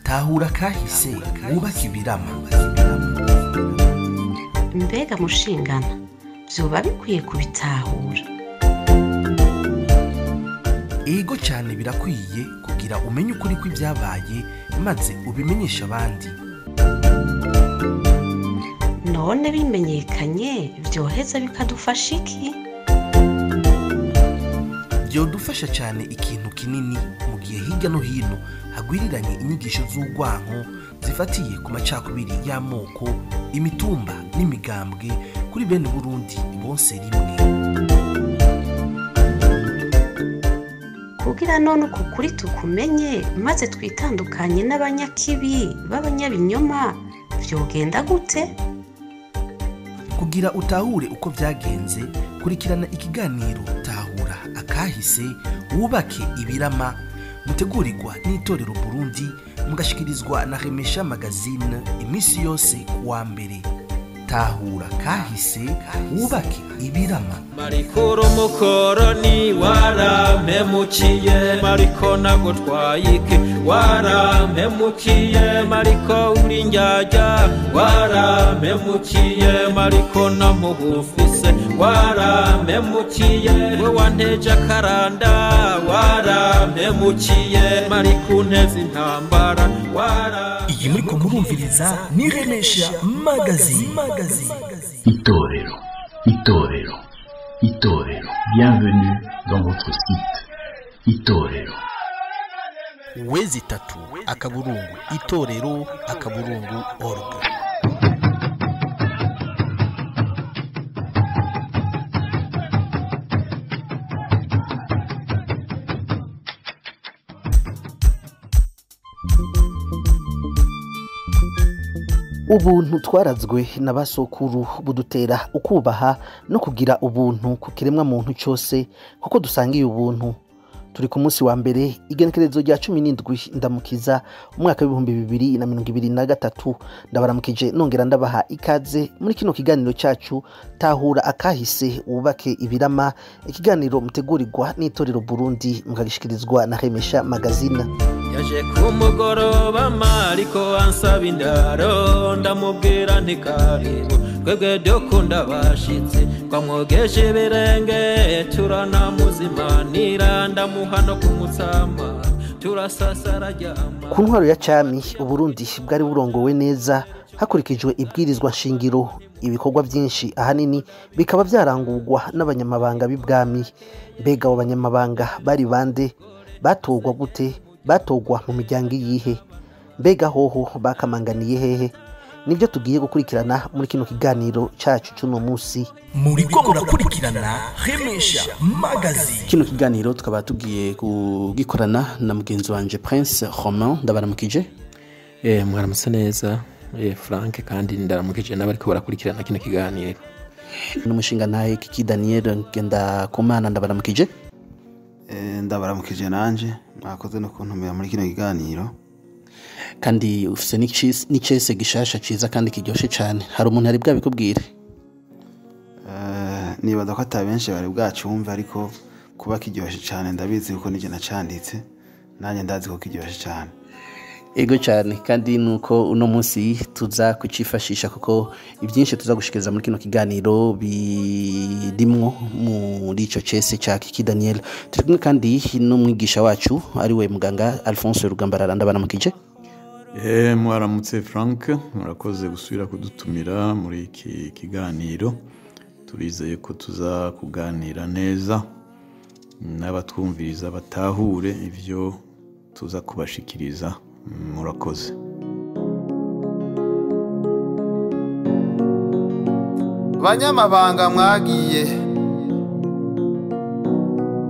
tahura kahise wubake ibirama. Mbega mushingana vyoba bikwiye kubitahura. Ego cyane birakwiye kugira umenye ukuri kw'ibyabaye maze ubimenyesha abandi. None bimenyekanye vyoheza bikadufasha iki? Byodufasha cyane ikintu kinini mu gihe hirya no hino hagwiriranye inyigisho z'urwanko zifatiye ku macakubiri y'amoko, imitumba n'imigambwe kuri bene Burundi bonse rimwe. Kugira none uko kuri tukumenye maze twitandukanye n'abanyakibi b'abanyabinyoma vyogenda gute? Kugira utahure uko byagenze, kurikirana ikiganiro tahura akahise wubake ibirama, mutegurirwa n'itorero Burundi, mugashikirizwa na Remesha Magazine imisi yose kuwa mbere. Tahura kahise wubake ibirama. Marikuru mukoroni warampemukiye, mariko nagutwayike warampemukiye, mariko uri njyajya warampemukiye, mariko namuhufise warampemukiye, we wanteje akaranda warampemukiye, mariko nteze intambara Iyi muriko murumviriza ni Remesha Magazine. Itorero. Bienvenue dans votre site. Itorero. Wezi tatu akaburungu itorero akaburungu org. Ubuntu twarazwe na basokuru budutera ukubaha no kugira ubuntu ku kiremwa muntu cyose kuko dusangiye ubuntu. Turi ku munsi wa mbere igenekerezo rya 17 ndamukiza umwaka wa 2023. Ndabaramukije nongera ndabaha ikaze muri kino kiganiro cyacu tahura akahise wubake ibirama, ikiganiro mutegurirwa n'itorero Burundi mukagishikirizwa na Remesha Magazine. Yaje kumugoroba mariko ansaba indaro, ndamubwira nti karibu twebwe dukunda bashitse, twamwogeje birenge turanamuzimanira, ndamuha no kumutsama turasasara ryama. Ku ntwaro ya cami Uburundi bwari burongowe neza hakurikijwe ibwirizwa nshingiro. Ibikorwa byinshi ahanini bikaba byarangurwa n'abanyamabanga b'ibwami. Mbega abo banyamabanga bari bande? Batogwa gute? Batogwa mu miryango yihe? Mbega hoho bakamanganiye hehe? Nibyo tugiye gukurikirana muri kino kiganiro cyacu cy'uno munsi. Muriko murakurikirana Remesha Magazine. Kino kiganiro tukaba tugiye kugikorana na mugenzi wanje Prince Romain. Ndabaramukije. Mwaramutse neza Frank, kandi ndaramukije n'abariko barakurikirana kino kiganiro. N'umushinga naye Kiki Daniel Ngenda Komana. Ndabaramukije. Ndabaramukije nanje mwakoze no kuntumira muri kino kiganiro. Kandi ufise n'icese gishasha ciza kandi kiryoshe cyane. Hari umuntu ari bwabikubwire? Nibaza ko atabenshi bari bwacumva, ariko kuba kiryoshe cyane ndabizi kuko nije nacanditse, nanjye ndazi ko kiryoshe cyane. Ego cyane, kandi nuko uno munsi tuza kucifashisha kuko ibyinshi tuza gushikiriza muri kino kiganiro birimwo muri ico cese cya Kiki Daniel. Turi kumwe kandi n'umwigisha wacu ari we muganga Alphonse Rugambarara. Ndabaramukije. Mwaramutse Frank, murakoze gusubira kudutumira muri iki kiganiro. Turizeye ko tuza kuganira neza n'abatwumviriza batahure ivyo tuza kubashikiriza. Murakoze. Banyamabanga mwagiye,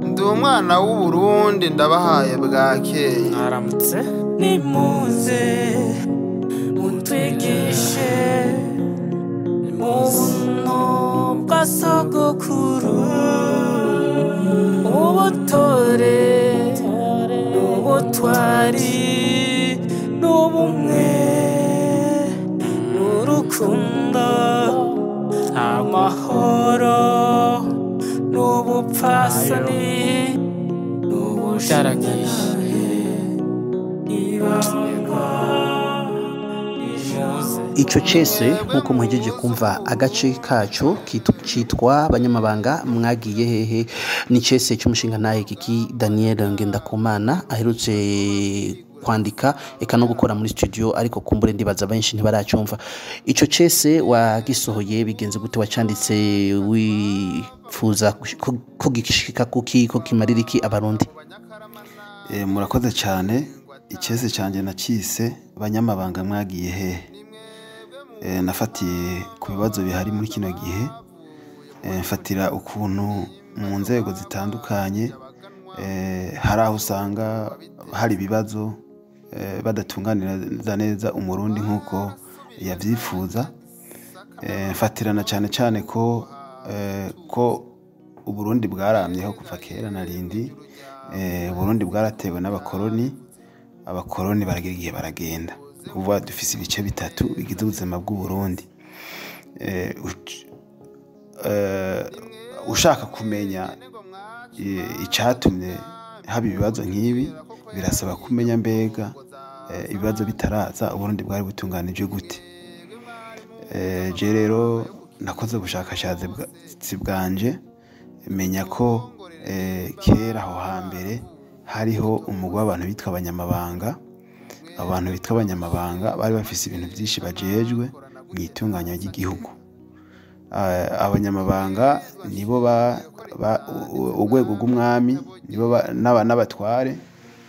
ndi umwana w'u Burundi ndabahaye bwakeye. Mwaramutse. Nimuze mutwigishe ubuno bwa sogokuru, ubutore n'ubutwari n'ubumwe n'urukundo, amahoro n'ubupfasoni Ico cese nk'uko muhejeje kumva agace kaco kitwa abanyamabanga mwagiye hehe, ni cese cy'umushinga ntahe Kiki Daniel Ngendakumana aherutse kwandika eka no gukora muri studio, ariko kumbure ndibaza benshi ntibaracyumva. Ico cese wagisohoye bigenze gute? Wacanditse wifuza ko gishika kuki, ko kimaririki abarundi? Murakoze cyane. Icese canje nakise banyamabanga mwagiye hehe. Nafatiye ku bibazo bihari muri kino gihe, mfatira ukuntu mu nzego zitandukanye hari aho usanga hari ibibazo badatunganiriza neza umurundi nk'uko yavyifuza. Mfatirana cyane cyane ko uburundi bwaramyeho kuva kera na rindi. Uburundi bwaratewe n'abakoroni, abakoroni baragira igihe baragenda. Ubu dufise ibice bitatu bigize ubuzima bw'Uburundi. Ushaka kumenya icatumye haba ibibazo nk'ibi, birasaba kumenya mbega ibibazo bitaraza Uburundi bwari butunganije gute. Je rero nakoze ubushakashatsi bwanje, menya ko kera aho hambere hariho umugwi w'abantu bitwa abanyamabanga. Abantu bitwa abanyamabanga bari bafise ibintu byinshi bajejwe mu itunganya ry'igihugu. Abanyamabanga nibo urwego rw'umwami, nibo n'abatware,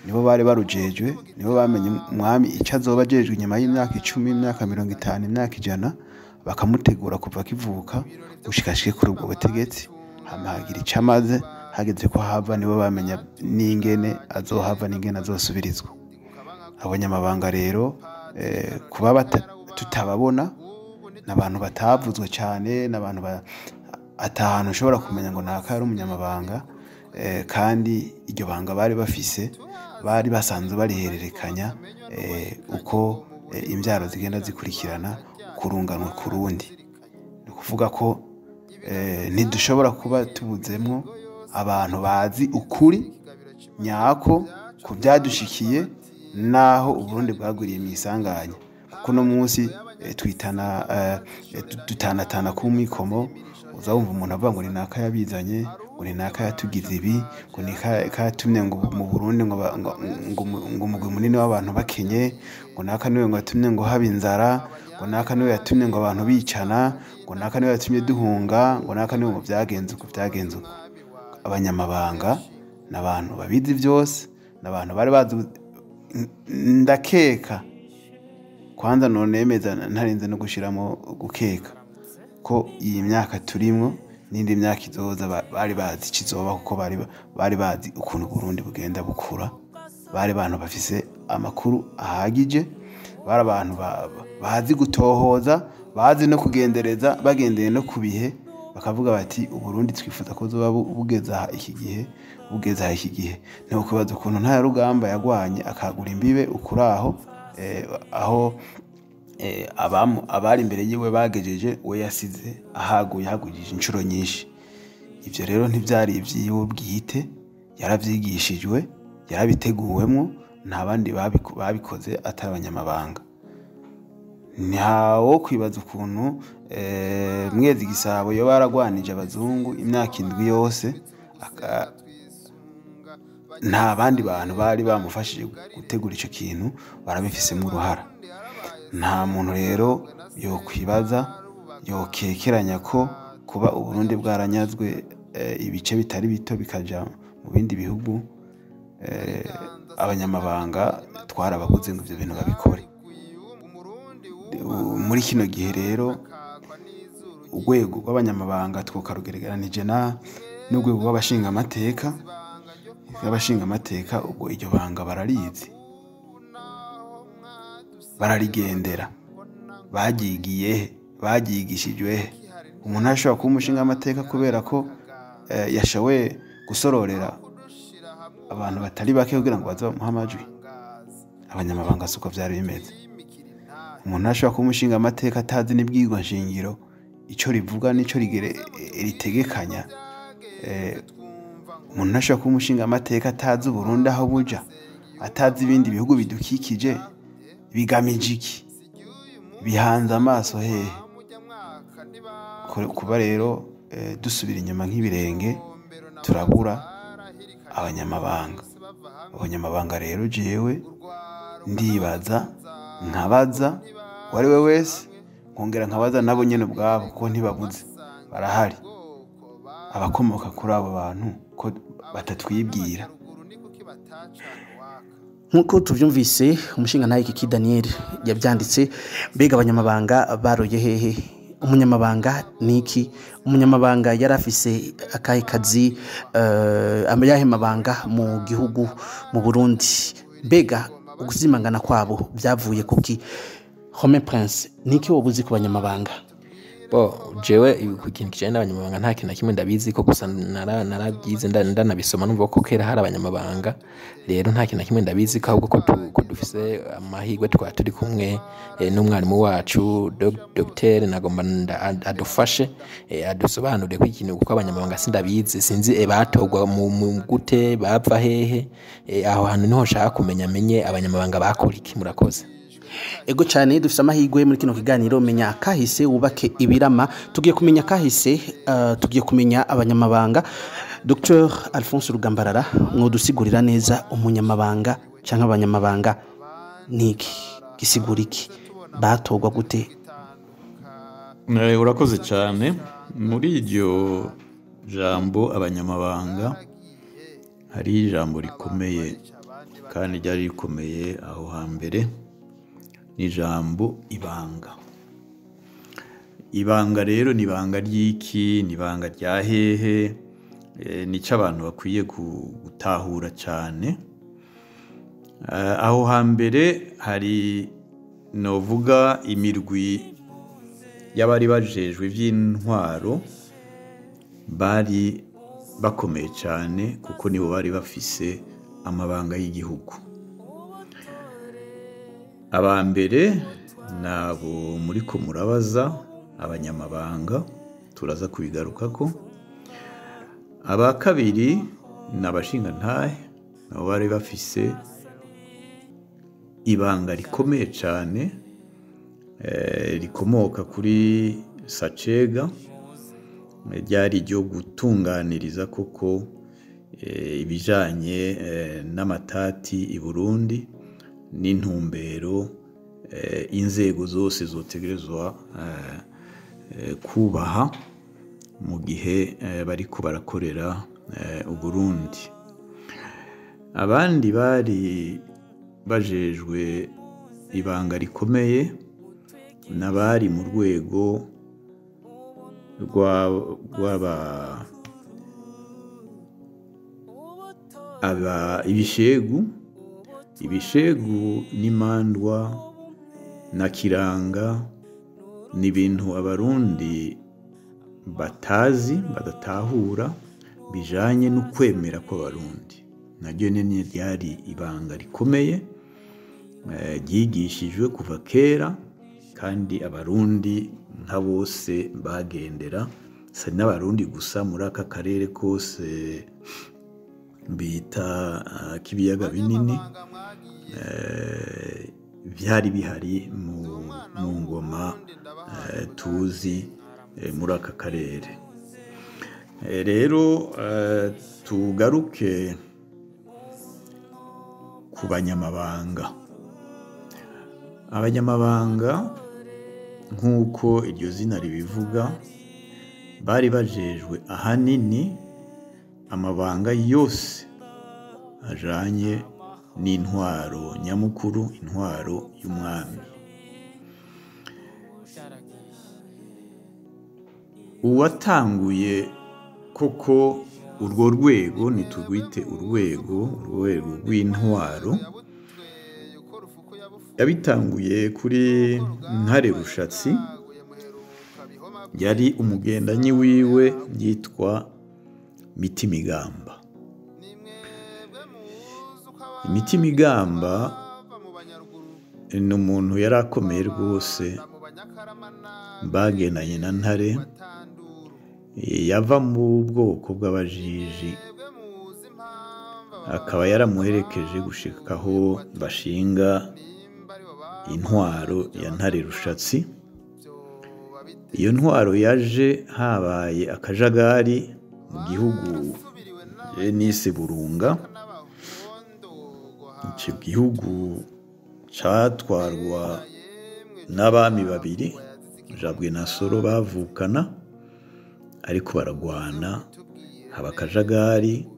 nibo bari barujejwe, nibo bamenye umwami icyo azoba ajejwe nyuma y'imyaka 10, imyaka 50, imyaka 100, bakamutegura kuva kivuka gushikashike kuri ubwo butegetsi. Hamagira icyo amaze, hageze ko hava nibo bamenya n'ingene azohava n'ingene azosubirizwa. Abanyamabanga rero kuba tutababona, n'abantu batavuzwe cyane, n'abantu atahantu ushobora kumenya ngo naka ari umunyamabanga, kandi iryo banga bari bafise, bari basanzwe barihererekanya uko imbyaro zigenda zikurikirana kurunganwa ku rundi. Ni ukuvuga ko ntidushobora kuba tubuzemwo abantu bazi ukuri nyako ku byadushikiye naho Uburundi bwaguriye mu isanganya. Kuko no munsi dutanatana ku mikomo, uzawumva umuntu avuga ngo ni naka yabizanye, ngo ni naka yatugize ibi, ngo ni naka yatumye ngo mu Burundi ngo umugwi munini w'abantu bakenye, ngo naka niwe ngo yatumye ngo haba inzara, ngo naka niwe yatumye ngo abantu bicana, ngo naka niwe yatumye duhunga, ngo naka niwe ngo byagenze uko. Abanyamabanga n'abantu babizi byose, n'abantu bari bazi. Ndakeka kwanza nonemeza ntarinze no gushiramo gukeka ko iyi myaka turimwo n'indi myaka izoza bari bazi kizoba, kuko bari bazi ukuntu Burundi bugenda bukura. Bari abantu bafise amakuru ahagije, bari abantu bazi gutohoza, bazi no kugendereza, bagendeye no kubihe, bakavuga bati Uburundi twifuza ko zoba bugeza iki gihe, bugeza iki gihe. Ni ukubaza ukuntu nta rugamba yagwanye akagura imbibe ukuraho, aho abari imbere yiwe bagejeje, we yasize hagujije inshuro nyinshi. Ivyo rero ntivyari ivyiwe bwite, yaravyigishijwe, yarabiteguwemwo, nta bandi babikoze atari abanyamabanga. Ntawo kwibaza ukuntu Mwezi Gisabo yo baragwanije abazungu imyaka 7 yose, nta bandi bantu bari bamufashije gutegura ico kintu, barabifisemo uruhara. Nta muntu rero yo kwibaza, yo kekeranya ko kuba Uburundi bwaranyazwe ibice bitari bito bikaja mu bindi bihugu, abanyamabanga twarababuze ngo ivyo bintu babikore. Muri kino gihe rero urwego rw'abanyamabanga twokarugereranije n'urwego rw'abashinga amateka. Abashinga amateka ubwo iryo banga bararizi, bararigendera, bagigishijwe. Umuntu ashobora kuba umushinga amateka kubera ko yashoboye gusororera abantu batari bake kugira ngo baze bamuhe amajwi. Abanyamabanga suko vyari bimeze. Umuntu ashobora kuba umushinga amateka atazi n'ibwirwa nshingiro ico rivuga n'ico ritegekanya. umuntu ntashobora kuba umushinga amateka atazi Uburundi aho buja, atazi ibindi bihugu bidukikije, bigamije iki, bihanze amaso hehe. Kuba rero dusubira inyuma nk'ibirenge, turabura abanyamabanga rero jewe ndibaza, nkabaza uwo ari we wese, nkongera nkabaza nabo nyene ubwabo kuko ntibabuze, barahari abakomoka kuri abo bantu ko batatwibwira. nk'uko tuvyumvise umushingantahe Kiki Daniel yavyanditse. Mbega abanyamabanga baroye hehe? Umunyamabanga niki? Umunyamabanga yari afise akahe kazi? Ayahe mabanga mu gihugu mu Burundi? Mbega uguzimangana kwabo byavuye kuki? Home Prince, niki wobuzi ku banyamabanga? Jewe ku kintu kijanye n'abanyamabanga nta kintu na kimwe ndabizi ko, gusa narabyize ndanabisoma numva ko kera hari abanyamabanga. Rero nta kintu na kimwe ndabizi ko, ahubwo ko dufise amahirwe twari turi kumwe n'umwarimu wacu Dr. Nagomba adufashe adusobanurire ko ikintu, kuko abanyamabanga sindabizi, sinzi batogwa mu gute, bava hehe. Aho hantu niho nshaka kumenya menye abanyamabanga bakora iki. Murakoze. Ego cyane, dufite amahirwe muri kino kiganiro menya kahise wubake ibirama. Tugiye kumenya kahise, tugiye kumenya abanyamabanga. Dr. Alphonse Rugambarara, mwodusigurira neza umunyamabanga cyangwa abanyamabanga niki, gisigura iki, batogwa gute? Urakoze cyane. Muri iryo jambo abanyamabanga hari ijambo rikomeye kandi ryari rikomeye aho hambere, ni ijambo ibanga. Ibanga rero ni ibanga ry'iki, ni ibanga rya hehe, nicyo abantu bakwiye gutahura cyane. Aho hambere hari novuga imirwi y'abari bajejwe iby'intwaro, bari bakomeye cyane kuko nibo bari bafise amabanga y'igihugu. Abambere nabo muri ko murabaza abanyamabanga, turaza kubigarukako. Aba kabiri n'abashingantahe, nabo bari bafise ibanga rikomeye cyane, rikomoka kuri Sacega, ryari ryo gutunganiriza koko ibijanye n'amatati i Burundi, n'intumbero inzego zose zotegerezwa kubaha mu gihe bariko barakorera Uburundi. Abandi bari bajejwe ibanga rikomeye n'abari mu rwego ibishegu n'imandwa na kiranga, ni ibintu abarundi batazi, badatahura, bijanye n'ukwemera kw'abarundi. Naryo nyene ryari ibanga rikomeye ryigishijwe kuva kera, kandi abarundi nka bose bagendera, si n'abarundi gusa, muri aka karere kose bita k'ibiyaga binini, byari bihari mu ngoma tuzi muri aka karere. Rero tugaruke ku banyamabanga. Abanyamabanga nk'uko iryo zina ribivuga, bari bajejwe ahanini amabanga yose ajanye n'intwaro nyamukuru, intwaro y'umwami. Uwatanguye koko urwo rwego, nitugwite urwego rw'intwaro, yabitanguye kuri Ntare Rushatsi, yari umugendanyi wiwe yitwa Mitimigamba. Mitimigamba ni umuntu yari akomeye rwose, bagendanye na Ntare, yava mu bwoko bw'abajiji akaba yaramuherekeje gushikaho bashinga intwaro ya Ntare Rushatsi. Iyo ntwaro yaje habaye akajagari mu gihugu nise Burunga. Icyo gihugu catwarwa n'abami babiri, Jabwe na Soro, bavukana ariko baragwana, haba akajagari.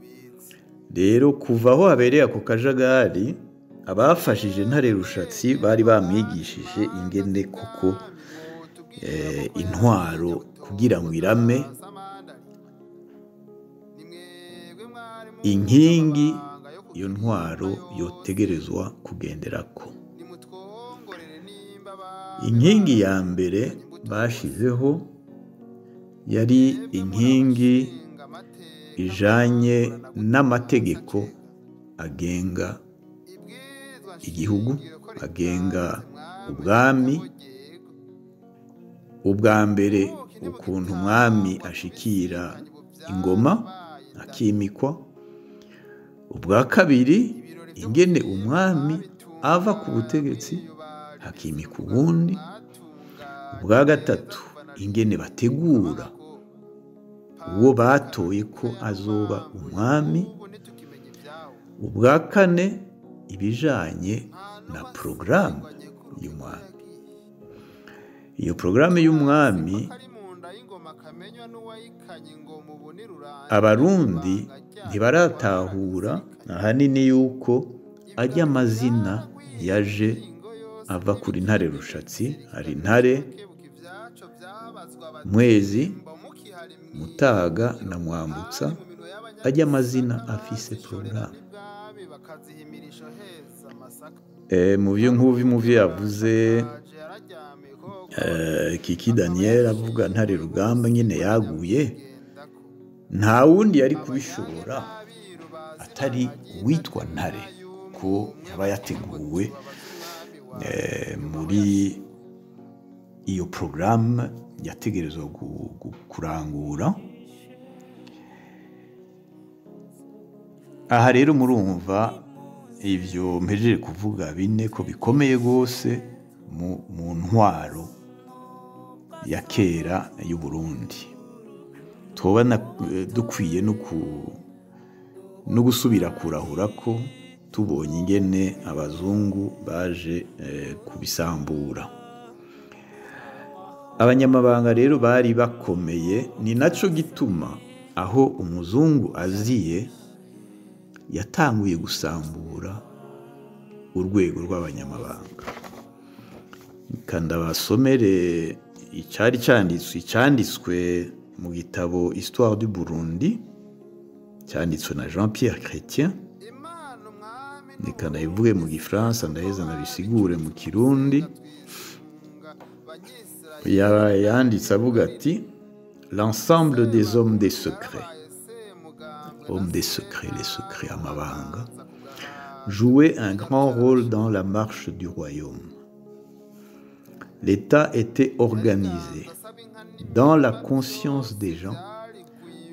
Rero kuva aho habereye ako kajagari, abafashije Ntare Rushatsi bari bamwigishije ingene koko intwaro kugira ngo irame, inkingi iyo ntwaro yotegerezwa kugenderako. Inkingi ya mbere bashizeho yari inkingi ijanye n'amategeko agenga igihugu, agenga ubwami. Ubwa mbere ukuntu umwami ashikira ingoma akimikwa. Ubwa kabiri ingene umwami ava ku butegetsi hakimika ubundi. Ubwa gatatu ingene bategura uwo batoye ko azoba umwami. Ubwa kane ibijanye na porogaramu y'umwami. Iyo porogaramu y'umwami abarundi ntibaratahura ahanini yuko ajya amazina yaje ava kuri Ntare Rushatsi. Hari Ntare, Mwezi, Mutaga na Mwambutsa. Ajya amazina afise porogaramu. Mu byo yavuze Kiki Daniel avuga Ntare Rugamba nyine yaguye, nta wundi yari kubishobora atari uwitwa Ntare, ko yaba yateguwe muri iyo porogaramu yategerezwa kurangura. Aha rero murumva ivyo mpejeje kuvuga bine ko bikomeye gose mu ntwaro ya kera y'u Burundi. Tubona dukwiye no gusubira kurahura ko tubonye ingene abazungu baje kubisambura. Abanyamabanga rero bari bakomeye, ni naco gituma aho umuzungu aziye yatanguye gusambura urwego rw'abanyamabanga. Kandi abasomere icyari cyanditswe mu gitabo Histoire du Burundi cyanditswe na Jean-Pierre Chrétien. Nikana ivuge mu Gifaransa ndaheza nabisigure mu Kirundi. Yanditse avuga ati l'ensemble des hommes des secrets, hommes des secrets, les secrets amabanga, jouaient un grand rôle dans la marche du royaume. L'État était organisé dans la conscience des gens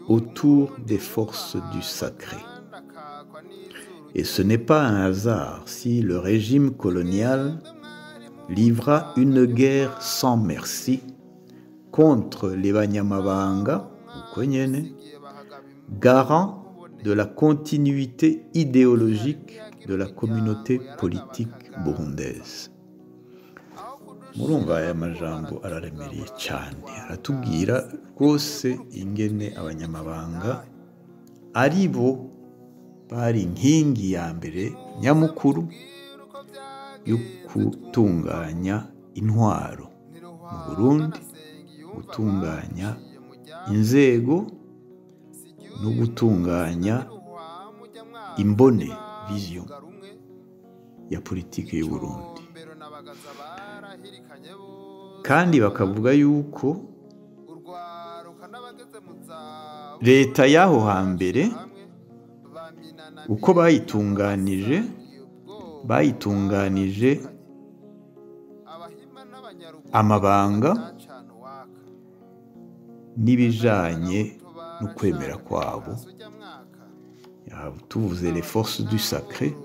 autour des forces du sacré. Et ce n'est pas un hasard si le régime colonial livra une guerre sans merci contre les Banyamabanga, garant de la continuité idéologique de la communauté politique burundaise. Murumva aya majambo araremereye cyane, aratubwira rwose ingene abanyamabanga ari bo bari inkingi ya mbere nyamukuru yo gutunganya intwaro mu Burundi, gutunganya inzego no gutunganya imbone vision ya politiki y'u Burundi. Kandi bakavuga yuko leta y'aho hambere uko bayitunganije amabanga n'ibijanye no kwemera kwabo. tuvuze les forces du sacré,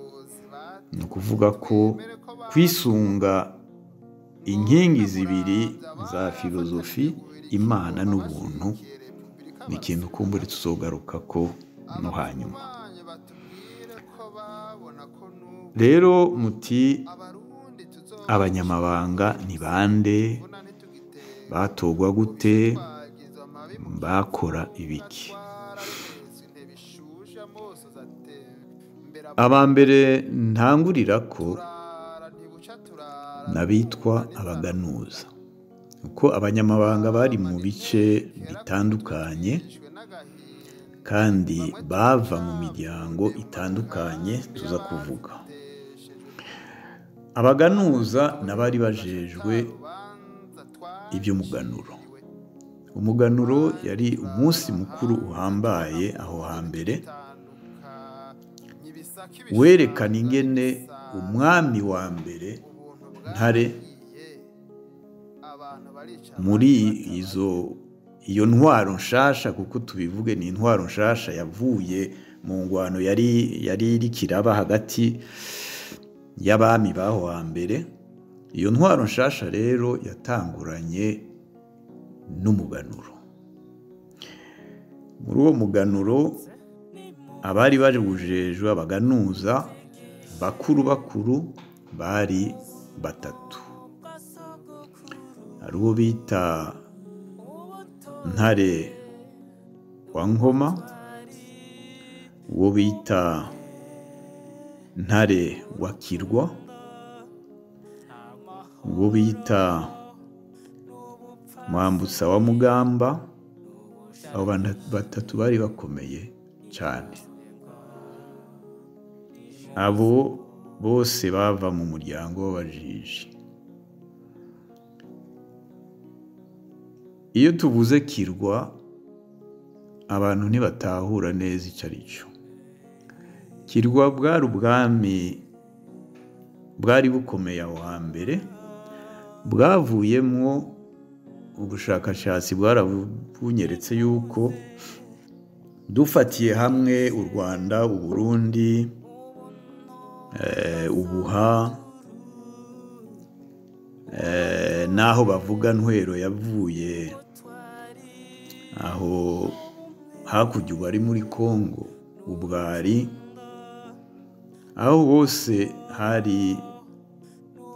ni ukuvuga ko kwisunga inkingi zibiri za filozofi, imana n'ubuntu, ni ikintu kumbure tuzogaruka ko no hanyuma. Rero muti abanyamabanga ni bande, batorwa gute, bakora ibiki? Abambere ntangurira ko n'abitwa abaganuza, kuko abanyamabanga bari mu bice bitandukanye kandi bava mu miryango itandukanye tuza kuvuga. Abaganuza n'abari bajejwe iby'umuganuro. Umuganuro yari umunsi mukuru uhambaye aho hambere, werekana ingene umwami wa mbere Ntare muri iyo ntwaro nshasha, kuko tubivuge ni intwaro nshasha yavuye mu ngwano yari irikiraba hagati y'abami baho hambere. Iyo ntwaro nshasha rero yatanguranye n'umuganuro. Muri uwo muganuro abari bari bujejwe abaganuza bakuru bari batatu. Hari uwo bita Ntare wa Nkoma, uwo bita Ntare wa Kirwa, uwo bita Mwambutsa wa Mugamba. Abo bantu batatu bari bakomeye cyane. Abo bose bava mu muryango w'abajiji. Iyo tuvuze Kirwa, abantu ntibatahura neza icyo ari cyo. Kirwa bwari ubwami bwari bukomeye aho hambere, bwavuyemwo ubushakashatsi bwarabunyeretse yuko dufatiye hamwe u Rwanda, u Burundi, Ubuha, naho bavuga Ntwero yavuye aho hakurya ubu ari muri Kongo, Ubwari, aho hose hari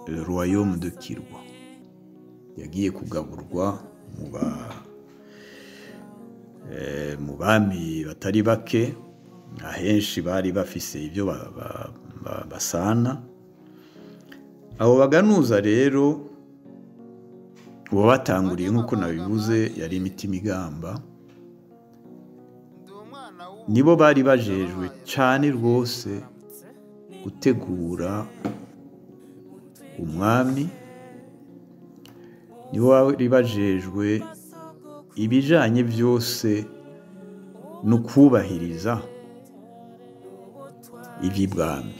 le royaume de Kirwa. Yagiye kugaburwa mu bami batari bake, ahenshi bari bafise ibyo basana. Abo baganuza rero uwo batanguriye nk'uko nabivuze yari Imitimigamba. Nibo bari bajejwe cyane rwose gutegura umwami, nibo bari bajejwe ibijanye byose no kubahiriza iby'ibwami.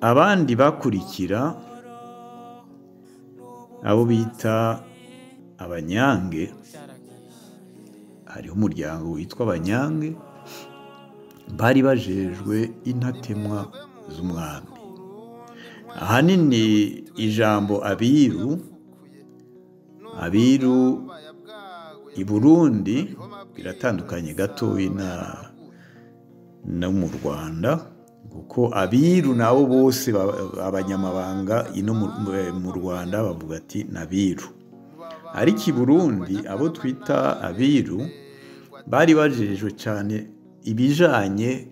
Abandi bakurikira abo bita Abanyange. Hariho umuryango witwa Abanyange, bari bajejwe intatemwa z'umwami. Ahanini ijambo abiru i Burundi biratandukanye gatoyi no mu Rwanda, kuko abiru nabo bose abanyamabanga ino mu Rwanda bavuga ati nabiru. Ariko i Burundi abo twita abiru bari bajejwe cyane ibijanye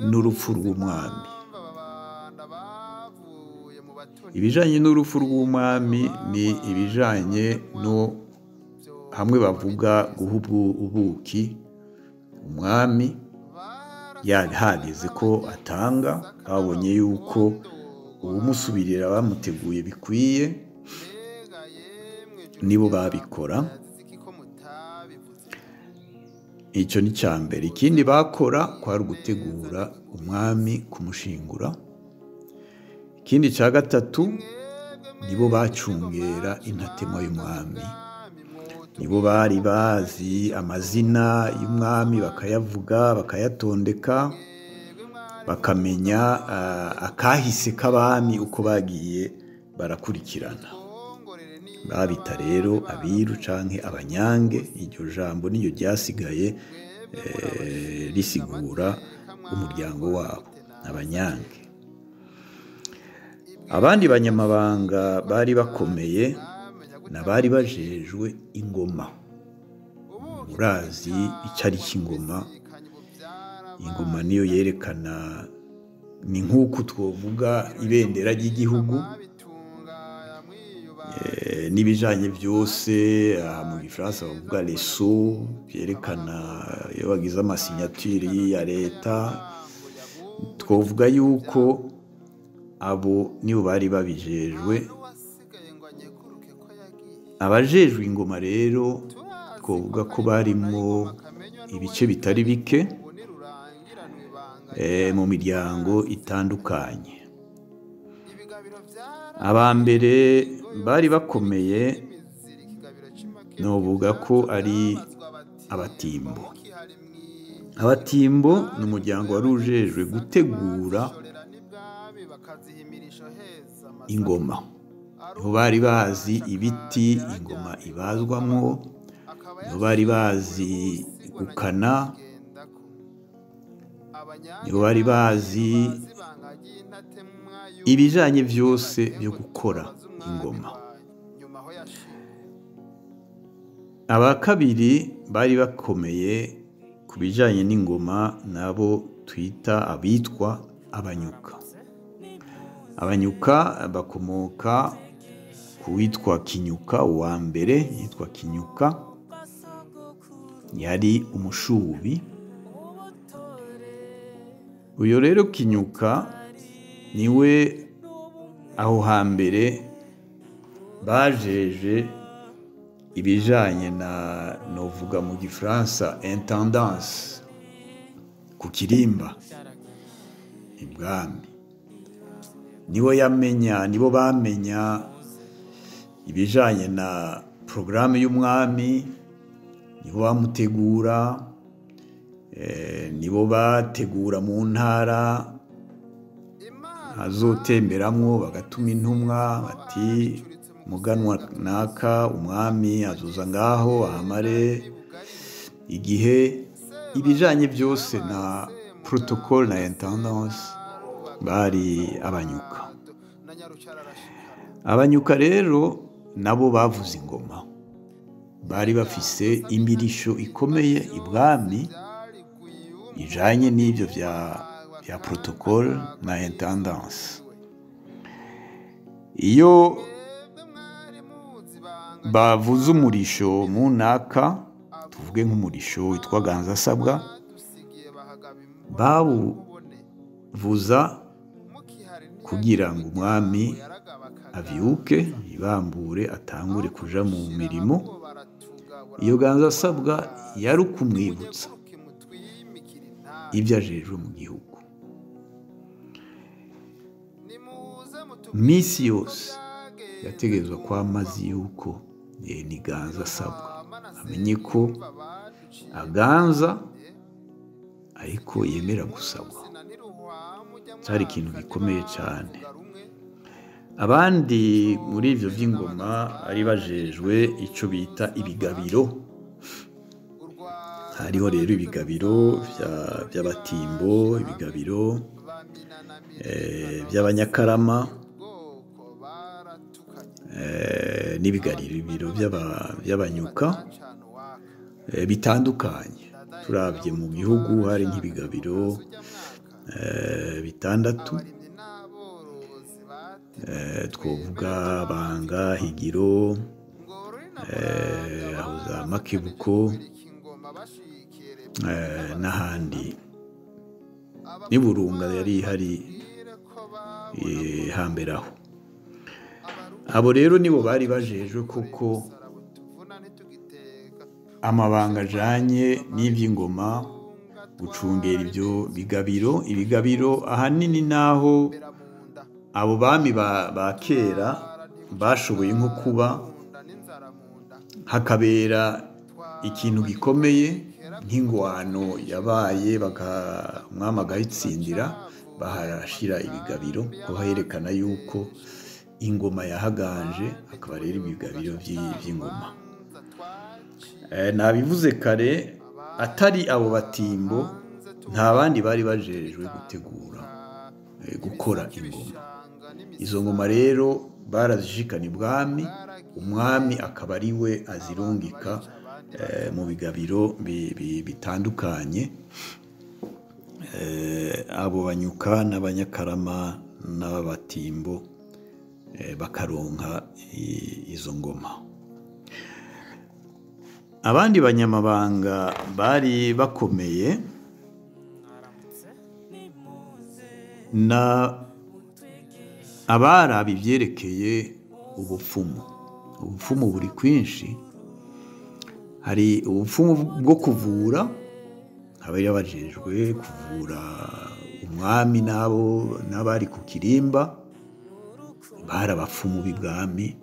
n'urupfu rw'umwami. Ibijanye n'urupfu rw'umwami ni ibijanye no hamwe bavuga guha ubuki umwami hageze ko atanga, babonye yuko umusubirira bamuteguye bikwiye, nibo babikora. Icyo ni cya mbere. Ikindi bakora kwari gutegura umwami kumushingura. Ikindi cya gatatu, nibo bacungera intatemwa y'umwami. nibo bari bazi amazina y'umwami bakayavuga bakayatondeka bakamenya akahise k'abami uko bagiye barakurikirana. Babita rero abiru canke abanyange. Iryo jambo niyo ryasigaye risigura umuryango wabo, abanyange. Abandi banyamabanga bari bakomeye n'abari bajejwe ingoma. Murazi icyo ari cy'ingoma. Ingoma niyo yerekana, ni nk'uko twovuga ibendera ry'igihugu, n'ibijanye byose mu gifaransa bavuga reso, byerekana iyo bagize amasinyatiri ya leta. Twovuga yuko abo nibo bari babijejwe. Abajejwe ingoma rero twovuga ko barimo ibice bitari bike mu miryango itandukanye. Abambere bari bakomeye novuga ko ari abatimbo. Abatimbo ni umuryango wari ujejwe gutegura ingoma. Nibo bari bazi ibiti ingoma ibazwamwo, nibo bari bazi gukana, nibo bari bazi ibijanye byose byo gukora ingoma. Aba kabiri bari bakomeye ku bijanye n'ingoma nabo twita abitwa abanyuka. Abanyuka bakomoka ku witwa Kinyuka. Uwa mbere yitwa Kinyuka, yari umushubi. Uyo rero Kinyuka niwe aho hambere bajeje ibijanye na novuga mu gifaransa intendance ku Kirimba ibwami. Nibo bamenya ibijanye na programme y'umwami, nibo bamutegura, nibo bategura mu ntara azotemberamwo, bagatuma intumwa bati muganwa naka umwami azoza ngaho ahamare igihe. Ibijanye byose na protocole na intendance bari abanyuka. Abanyuka rero nabo bavuza ingoma. Bari bafise imirisho ikomeye ibwami ijanye n'ivyo vya protocole na intendance. Iyo bavuze umurisho mu naka, tuvuge nk'umurisho witwa Ganzasabwa, bawuvuza kugira ngo umwami avyuke yibambure atangure kuja mu mirimo. Iyo Ganzasabwa yari ukumwibutsa ibyo ajejwe mu gihugu. Misi yose yategerezwa kwamazi yuko ni Ganzasabwa, amenye ko aganza ariko yemera gusabwa. Cyari ikintu gikomeye cyane. Abandi muri ivyo vy'ingoma ari bajejwe ico bita ibigabiro. Hariho rero ibigabiro by'abatimbo, ibigabiro by'abanyakarama, n'ibigariro by'abanyuka bitandukanye. Turavye mu gihugu hari nk'ibigabiro bitandatu. Twovuga Banga, Higiro, aho za Makebuko n'ahandi. N'Iburunga yari ihari hambere aho. Abo rero nibo bari bajejwe kuko amabanga ajanye n'ivy'ingoma, gucungera ivyo bigabiro. Ibigabiro ahanini naho abo bami ba kera bashoboye nko kuba hakabera ikintu gikomeye nk'ingwano yabaye umwami agayitsindira baharashira ibigabiro ko herekana yuko ingoma yahaganje, hakaba rero ibigabiro by'ingoma. Nabivuze kare, atari abo batimbo nta bandi bari bajejwe gutegura gukora ingoma. Izo ngoma rero barazishikana ibwami, umwami akaba ari we azirungika mu bigabiro bitandukanye, abo banyuka n'abanyakarama n'abatimbo bakaronka izo ngoma. Abandi banyamabanga bari bakomeye na abaraba ivyerekeye ubupfumu. Ubupfumu buri kwinshi, hari ubupfumu bwo kuvura, abari bajejwe kuvura umwami n'abari ku kirimba, bari abapfumu b'ibwami.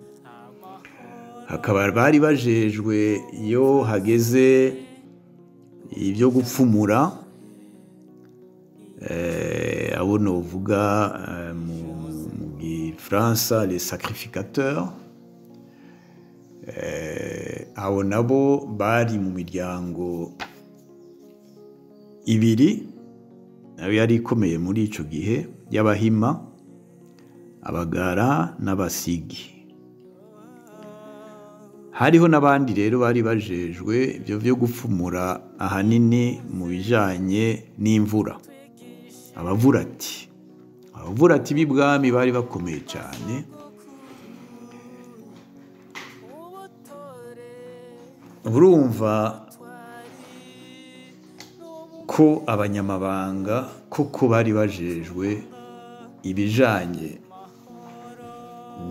Hakaba bari bajejwe iyo hageze ibyo gupfumura, abo novuga mu Gifaransa les sacrificateurs. Abo nabo bari mu miryango ibiri nayo yari ikomeye muri ico gihe y'Abahima, Abagara n'Abasigi. Hariho n'abandi rero bari bajejwe ibyo byo gupfumura ahanini mu bijanye n'imvura, abavurati b'ibwami bari bakomeye cyane. Urumva ko abanyamabanga koko bari bajejwe ibijanye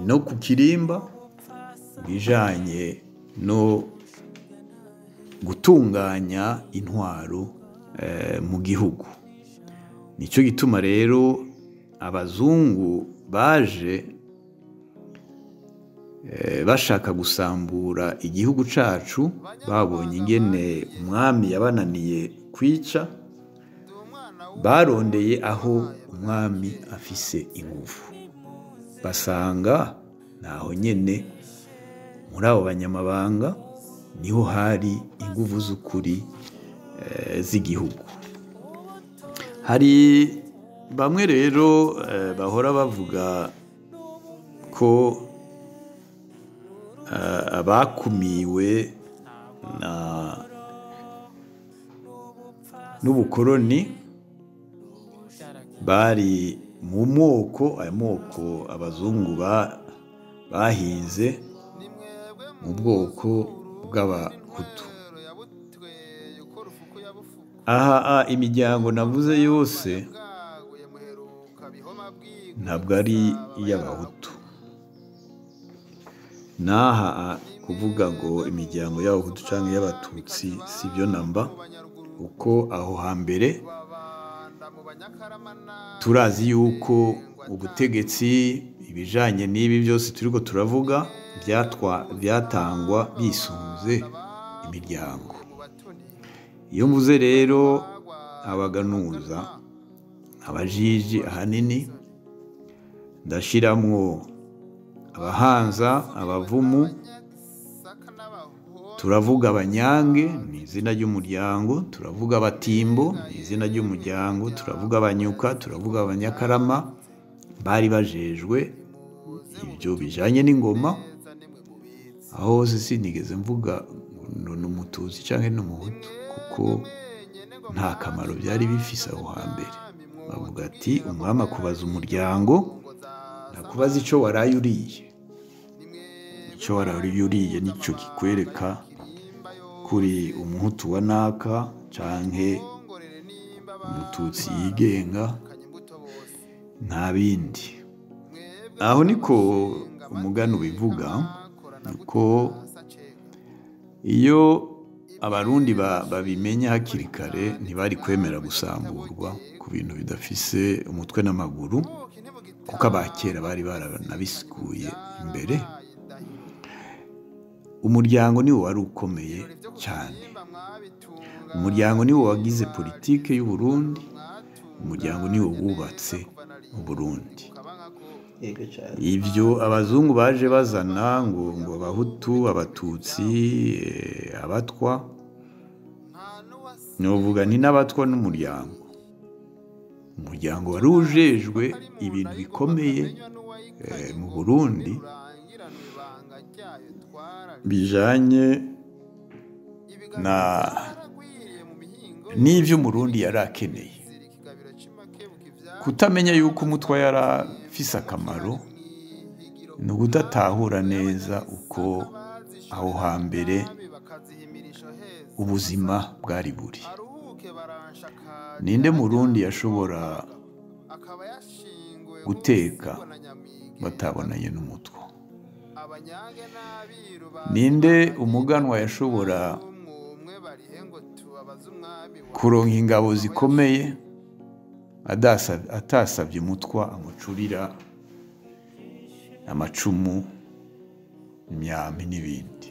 no ku kirimba, ibijanye no gutunganya intwaro mu gihugu. Nico gituma rero abazungu baje bashaka gusambura igihugu cacu, babonye ingene umwami yabananiye kwica, barondeye aho umwami afise ingufu, basanga naho nyene muri abo banyamabanga niho hari ingufu z'ukuri z'igihugu. Hari bamwe rero bahora bavuga ko abakumiwe n'ubukoroni bari mu moko, ayo moko abazungu bahize mu bwoko bw'Abahutu. Aha imiryango navuze yose ntabwo ari iy'Abahutu. Naha kuvuga ngo imiryango y'Abahutu cyangwa y'Abatutsi si byo namba, uko aho hambere turazi yuko ubutegetsi, ibijanye n'ibi byose turiko turavuga, byatangwa bisunze imiryango. Iyo mvuze rero abaganuza, abajiji ahanini ndashiramwo abahanza, abavumu, turavuga abanyange ni izina ry'umuryango, turavuga abatimbo ni izina ry'umuryango, turavuga abanyuka, turavuga abanyakarama, bari bajejwe ibyo bijanye n'ingoma. Aho hose sinigeze mvuga n'umututsi canke n'umuhutu, kuko nta kamaro byari bifise aho hambere. Bavuga ati umwami akubaza umuryango, ndakubaza ico waraye uriye. Ico waraye uriye nico kikwereka kuri umuhutu wa naka canke umututsi yigenga, nta bindi. Aho niko umugani ubivuga, nuko iyo abarundi babimenya hakiri kare ntibari kwemera gusamburwa ku bintu bidafise umutwe n'amaguru, kuko abakera bari baranabisiguye imbere. umuryango niwo wari ukomeye cyane. Umuryango niwo wagize politike y'u Burundi, umuryango niwo wubatse u Burundi. Ibyo abazungu baje bazana ngo abahutu, abatutsi, abatwa, novuga ni n'abatwa n'umuryango. Umuryango wari ujejwe ibintu bikomeye mu Burundi bijanye n'ivyo Umurundi yari akeneye. Kutamenya yuko umutwa yari afise akamaro ni ukudatahura neza uko aho hambere ubuzima bwari buri. Ninde Murundi yashobora guteka batabonanye n'umutwa? Ninde umuganwa yashobora kuronka ingabo zikomeye atasabye umutwa amucurira amacumu, imyambi n'ibindi?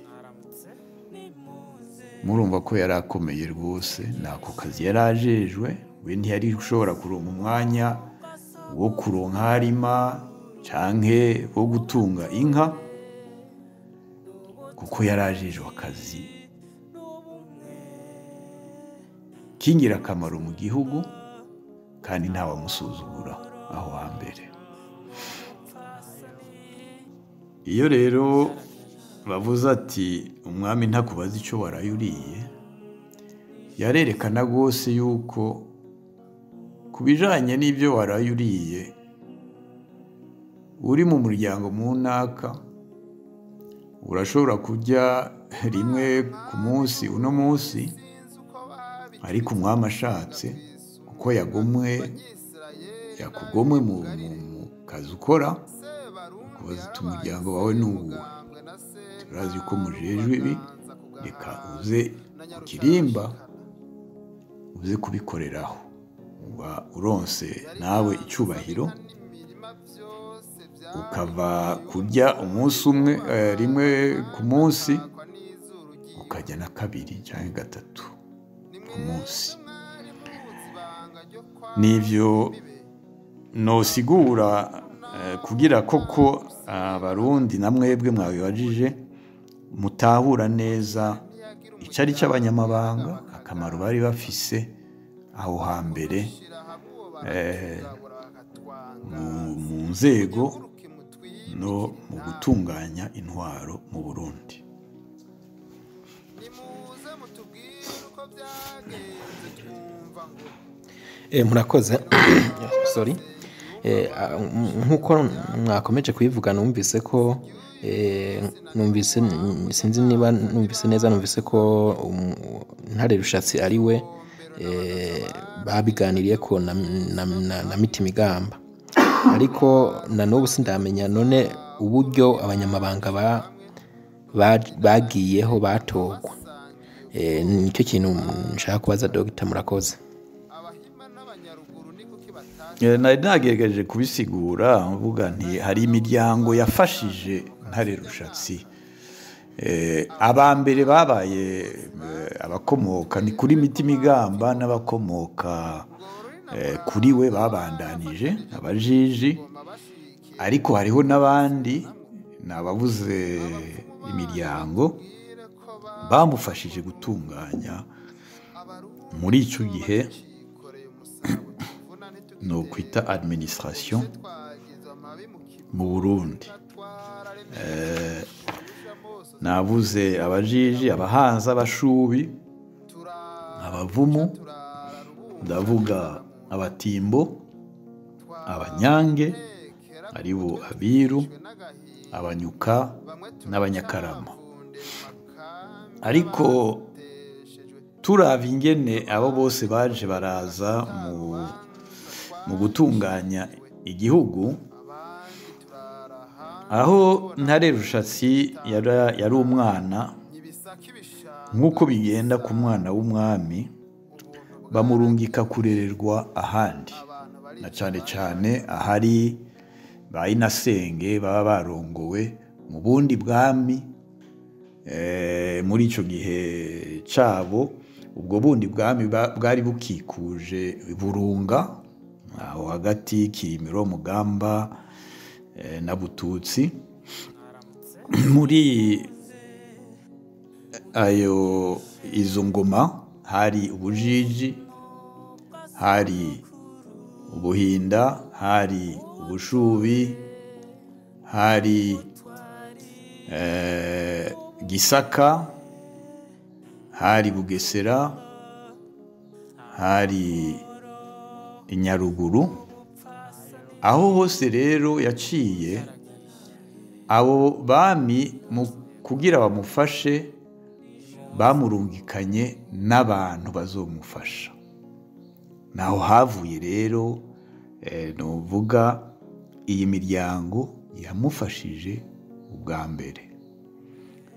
Murumva ko yari akomeye rwose, nako kazi yari ajejwe. We ntiyari ushobora kuronka umwanya wo kuronka harima canke wo gutunga inka, kuko yari ajejwe akazi k'ingirakamaro mu gihugu, kandi ntawamusuzugura aho hambere. Iyo rero bavuze ati umwami ntakubaza icyo waraye uriye, yarerekana rwose yuko ku bijanye n'ibyo waraye uriye, uri mu muryango munaka urashobora kurya rimwe ku munsi uno munsi, ariko umwami ashatse kuko yakugomwe mu kazi ukora, kubaza ati umuryango wawe n'uwuhe? Turazi ko mujejwe ibi, reka uze ku kirimba uze kubikoreraho. Uba uronse nawe icyubahiro, ukava kurya umunsi umwe rimwe ku munsi, ukajya na kabiri cyangwa gatatu ku munsi. Nivyo nosigura kugira koko abarundi na mwebwe mwabibajije mutahura neza icari cy'abanyamabanga, akamaro bari bafise aho hambere mu nzego no mu gutunganya intwaro mu Burundi. Murakoze. Sorry. Nkuko mwakomeje kubivuga, numvise ko sinzi niba numvise neza, numvise ko Ntare Rushatsi ari we babiganiriye ko na Mitima Igamba, ariko na n'ubu sindamenya none uburyo abanyamabanga bagiyeho batogwa. Nicyo kintu nshaka kubaza Dr. Murakoze. Nari nagerageje kubisigura mvuga nti hari imiryango yafashije Ntare Rushatsi. Abambere babaye abakomoka ni kuri Mitima Igamba, n'abakomoka kuri we babandanije abajiji, ariko hariho n'abandi nabavuze imiryango bamufashije gutunganya muri icyo gihe no kwita administration mu Burundi. Navuze abajiji, abahanza, abashubi, abavumu, ndavuga abatimbo, abanyange aribo abiru, abanyuka n'abanyakarama. Ariko turavye ingene abo bose baje baraza mu gutunganya igihugu, aho Ntare Rushatsi yari umwana, nk'uko bigenda ku mwana w'umwami, bamurungika kurererwa ahandi, na cane cane ahari ba Inasenge baba barongowe mu bundi bwami muri ico gihe cabo ubwo bundi bwami bwari bukikuje Burunga aho hagati Kirimiro, Mugamba na Bututsi. Muri izo ngoma hari Ubujiji, hari Ubuhinda, hari Ubushubi, hari Gisaka, hari Bugesera, hari Nyaruguru. Aho hose rero yaciye abo bami kugira bamufashe bamurungikanye n'abantu bazomufasha. Naho havuye rero novuga iyi miryango yamufashije ubwa mbere.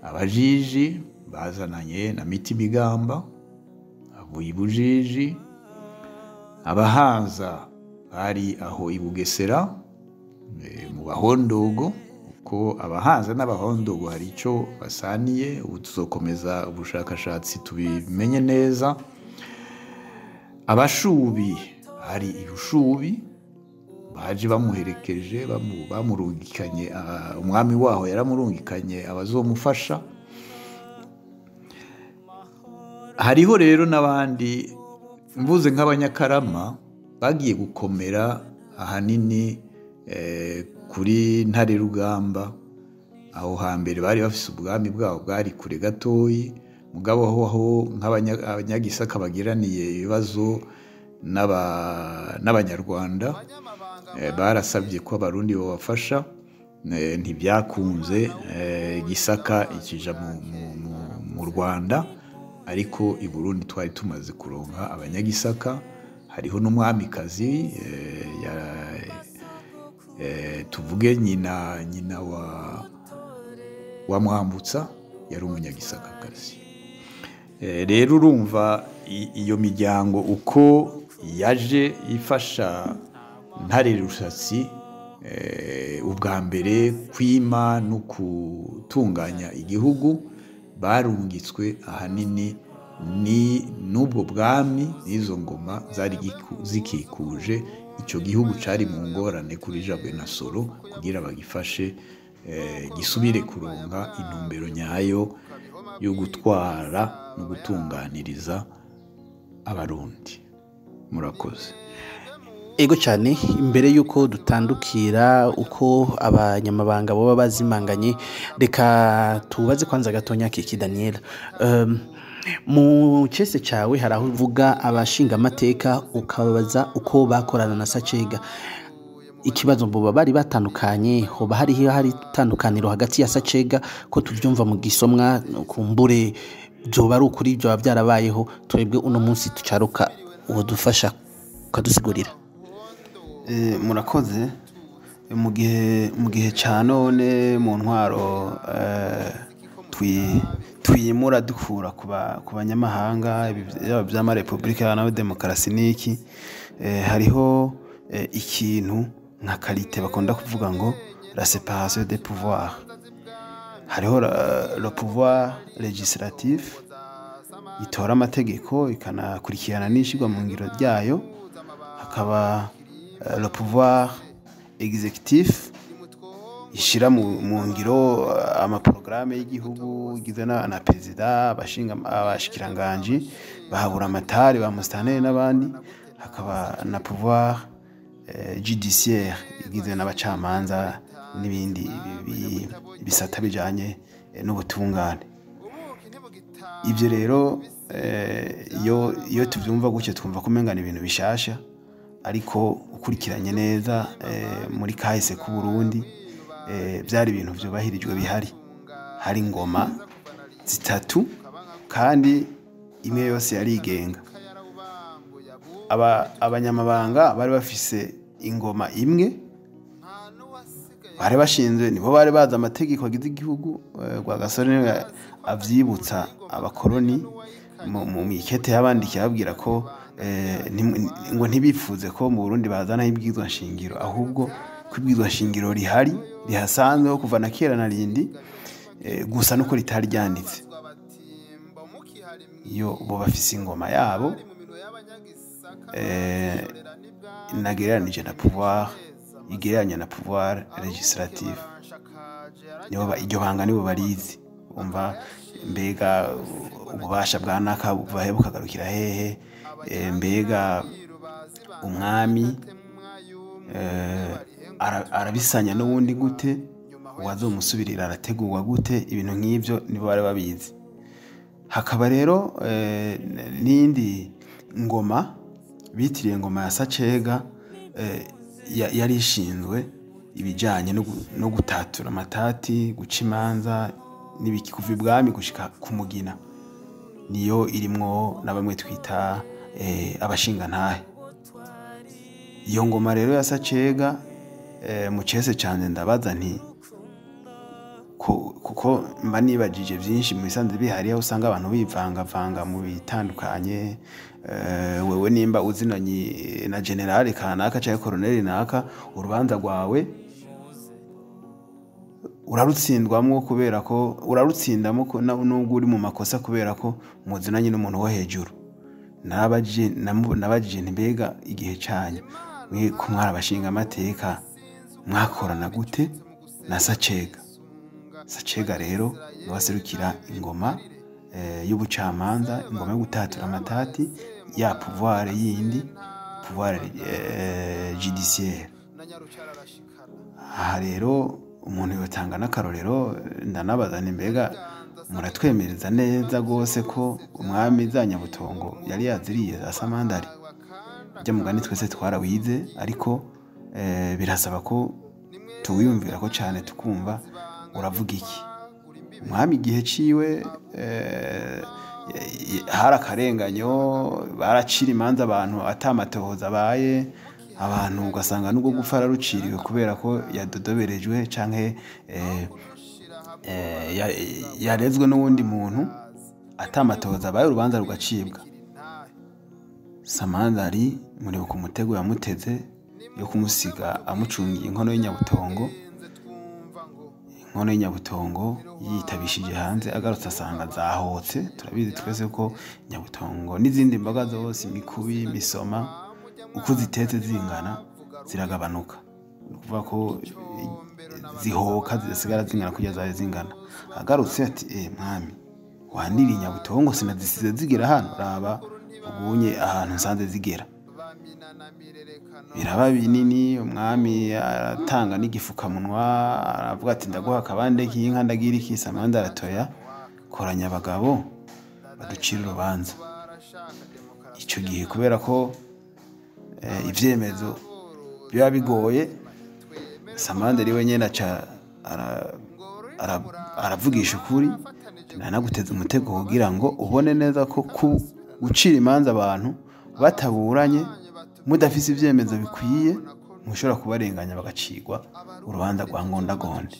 Abajiji bazananye na Mitimigamba avuye Ibujiji, abahanza bari aho i Bugesera mu Bahondogo, ko abahanza n'Abahondogo hari ico basaniye. Ubu tuzokomeza ubushakashatsi tubimenye neza. Abashubi hari Ibushubi baje bamuherekeje bamurungikanye, umwami waho yaramurungikanye abazomufasha. Hariho rero n'abandi mvuze nk'Abanyakarama bagiye gukomera ahanini kuri Ntare Rugamba. Aho hambere bari bafise ubwami bwabo bwari kure gatoyi, mugabo aho nk'Abanyagisaka bagiraniye ibibazo n'Abanyarwanda barasabye ko Abarundi babafasha, ntibyakunze. Gisaka ikija mu Rwanda, ariko i Burundi twari tumaze kuronka Abanyagisaka. Hariho n'umwamikazi tuvuge nyina wa Mwambutsa yari Umunyagisakakazi. Rero urumva iyo miryango uko yaje ifasha Ntare Rushatsi ubwa mbere kwima no gutunganya igihugu, barungitswe ahanini ni n'ubwo bwami n'izo ngoma zari zikikuje ico gihugu cari mu ngorane kuri Jabwe na Soro, kugira bagifashe gisubire kuronka intumbero nyayo yo gutwara no gutunganiriza Abarundi. Murakoze. Ego cyane. Imbere yuko dutandukira uko abanyamabanga baba bazimanganye, reka tubaze kwanza gatonya Kiki Daniel. Mu cese cyawe hari aho uvuga abashinga amateka ukababaza uko bakorana na Sacega. Ikibazo mbo bari batandukanye, hoba hari itandukaniro hagati ya Sacega ko tuvyumva mu gisomwa kumbure byo bari ukuri byo byarabayeho, twebwe uno munsi tucaruka uwo dufasha ukadusigurira. Murakoze. Mu gihe ca none mu ntwaro twimura dukura ku banyamahanga by'ama Republika na Demokarasi niki, hariho ikintu nka kalite bakunda kuvuga ngo la séparation des pouvoirs. Hariho le pouvoir législatif itora amategeko ikanakurikirana n'ishigwa mu ngiro ryayo, hakaba le pouvoir exécutif ishira mu ngiro amaprograme y'igihugu igizwe na perezida, abashikiranganje, bahabura amatari, bamustanere n'abandi. Hakaba na pouvoir judiciaire igizwe n'abacamanza n'ibindi bisata bijanye n'ubutungane. Ibyo rero iyo tuvyumva gutyo twumva kumengana ibintu bishasha, ariko ukurikiranye neza muri kahise ku Burundi byari ibintu byubahirijwe bihari. Hari ingoma zitatu kandi imwe yose yarigenga. Abanyamabanga bari bafise ingoma imwe, bari bashinzwe, nibo bari bazi amategeko agize igihugu. Rwagasore avyibutsa abakoroni mu mikete y'abandiki ababwira ko ngo ntibifuze ko mu Burundi bazana ibwizwa nshingiro, ahubwo kwibwizwa nshingiro rihari rihasanzwe kuva na kera na rindi, gusa nuko ritari ryanditse. Iyo bo bafise ingoma yabo nagereranije na pouvoir igereranya na pouvoir legislatif, nibo iryo banga nibo barizi, umva mbega ububasha bwa naka buvahe bukagarukira hehe, mbega umwami arabisanya n'ubundi gute, uwazomusubirira arategurwa gute, ibintu nk'ivyo nibo bari babizi. Hakaba rero n'indi ngoma bitiriye ngoma ya Sacega yari ishinzwe ibijanye no gutatura amatati, guca imanza n'ibiki kuva ibwami gushika ku mugina, niyo irimwo na bamwe twita abashingantahe. Iyo ngoma rero ya Sacega mu cese cyane ndabaza nti kuko mba nibajije byinshi mu bisanzwe bihari, aho usanga abantu bivangavanga mu bitandukanye. Wewe nimba uzinanye na generale kanaka cyangwa koroneli naka, urubanza rwawe urarutsindwamo kubera ko urarutsindamo nubwo uri mu makosa kubera ko muzinanye n'umuntu wo hejuru. Nabajije nti mbega igihe cyanyu mwe ko mwarabashinga amateka mwakorana gute na Sacega? Sacega rero niwaserukira ingoma y'ubucamanza, ingoma yo gutatura amatati, ya pouvoir yindi, pouvoir judiciaire. Aha rero umuntu yotanga n'akarorero, ndanabaza ni mbega muratwemereza neza gose ko umwami za Nyabutongo yari yaziriye za Samandari? Bya mugani twese twarawize, ariko birasaba ko tuwiyumvira ko cyane tukumva uravuga iki. Umwami igihe ciwe hari akarenganyo, baracira imanza abantu atamatohoza abaye, abantu ugasanga nubwo gupfa ruciriwe kubera ko yadodoberejwe canke yarezwe n'uwundi muntu atamatohoza abaye, urubanza rugacibwa. Samandari muri ku mutego yamuteze yo kumusiga amucungiye inkono y'Inyabutongo. Inkono y'Inyabutongo yitabishije hanze, agarutse asanga zahotse. Turabizi twese ko Nyabutongo n'izindi mboga zose, imikubi, misoma, uko zitetse zingana ziragabanuka, ukuvuga ko zihoka zisigara zingana kujya zaje zingana. Agarutse ati mwami wandiri Nyabutongo sinazisize zigera hano, raba ubunye ahantu nsanze zigera. Biraba binini, umwami aratanga n'igifukamunwa, aravuga ati ndaguha akabande k'inka ndagira iki. Samandari aratoya, koranya abagabo baducira urubanza. Icyo gihe kubera ko ivyemezo biba bigoye, Samandari wenyene aca aravugisha ukuri, nanaguteza umutego kugira ngo ubone neza ko gucira imanza abantu bataburanye, mudafise ivyemezo bikwiye, mushobora kubarenganya bagacirwa urubanza rwa ngondagonde.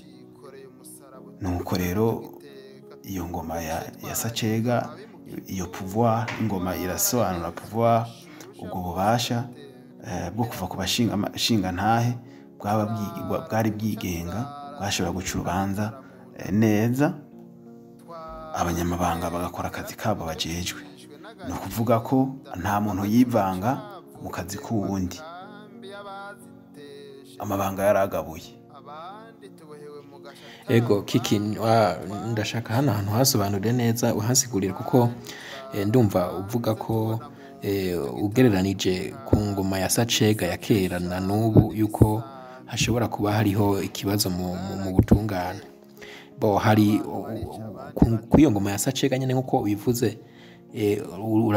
Nuko rero iyo ngoma ya Sacega, iyo pouvoir, ingoma irasobanura pouvoir, ubwo bubasha bwo kuva ku bashinga ntahe bwari bwigenga, bwashobora guca urubanza neza, abanyamabanga bagakora akazi kabo bajejwe. Ni ukuvuga ko nta muntu yivanga mu kazi k'uwundi, amabanga yaragabuye. Ego Kiki, ndashaka hano hantu hasobanurire neza uhasigurire, kuko ndumva uvuga ko ugereranije ku ngoma ya Sacega ya kera na n'ubu yuko hashobora kuba hariho ikibazo mu butungane. Bo hari ku iyo ngoma ya Sacega nyene nkuko bivuze,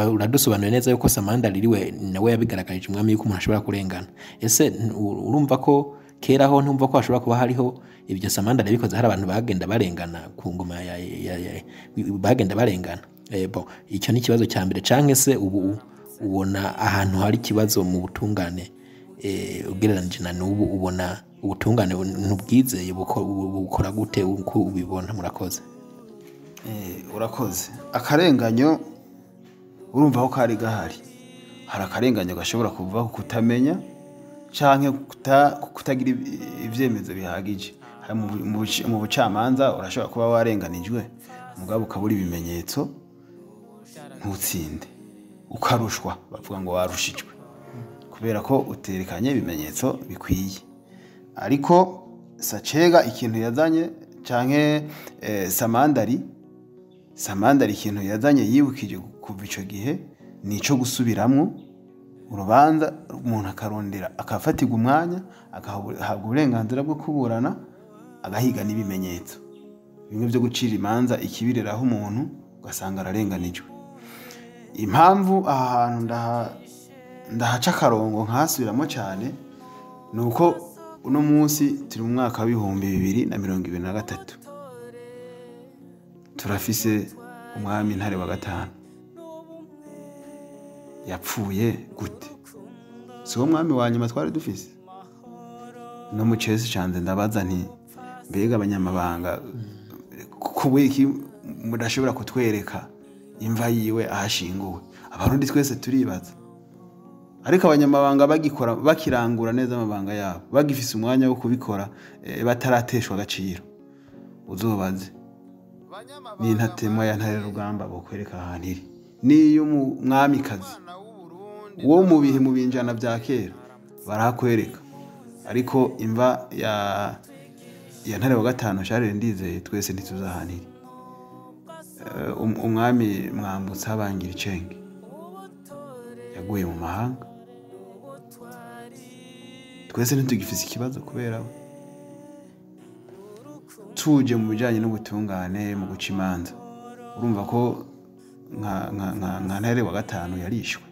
uradusobanuriye neza yuko Samandari riwe nawe yabigaragarije umwami yuko umuntu ashobora kurengana. Ese urumva ko kera ho ntumva ko hashobora kuba hariho ibyo Samandari bikoze, hari abantu bagenda barengana ku ngoma bagenda barengana? Bo icyo ni ikibazo cya mbere. Canke se ubu ubona ahantu hari ikibazo mu butungane ugereranije na n'ubu, ubona ubutungane ntubwizeye bukora gute uko ubibona? Murakoze. Urakoze. Akarenganyo urumva ko kari gahari. Hari akarenganyo gashobora kuva ku kutamenya canke kutagira ivyemezo bihagije. mu bucamanza urashobora kuba warenganijwe mugabo ukabura ibimenyetso ntutsinde ukarushwa bavuga ngo warushijwe kubera ko uterekanye ibimenyetso bikwiye. Ariko Sacega ikintu yazanye canke Samandari ikintu yazanye yibukije kuva ico gihe nico gusubiramwo urubanza umuntu akarondera akafatirwa umwanya agahabwa uburenganzira bwo kuburana agahiga n'ibimenyetso bimwe byo gucira imanza ikibiriraho umuntu ugasanga ararenganijwe. Impamvu aha hantu ndahaca akarongo nkasubiramo cyane nuko uno munsi turi mu mwaka w'ibihumbi 2023 turafise umwami Ntare wa gatanu yapfuye gute? Si wo mwami wa nyuma twari dufise no mu Cesi canze ndabaza nti mbega abanyamabanga kubiki mudashobora kutwereka imva yiwe ahashinguwe? Abarundi twese turibaza, ariko abanyamabanga bagikora bakirangura neza amabanga yabo bagifise umwanya wo kubikora batarateshwa agaciro uzobaze ni ntatemwa ya Ntare Rugamba bokwereka ahantu iri niyo umwamikazi wo mu bihe mu binjana vya kera barakwereka, ariko imva ya Ntare wa gatanu Charles Ndizeye twese ntituzahanira. Umwami Mwambutsa Habangira Icenge yaguye mu mahanga twese ntitugifise ikibazo kubera we. Tuje mu bijanye n'ubutungane mu guca imanza urumva ko nka Ntare wa gatanu yarishwe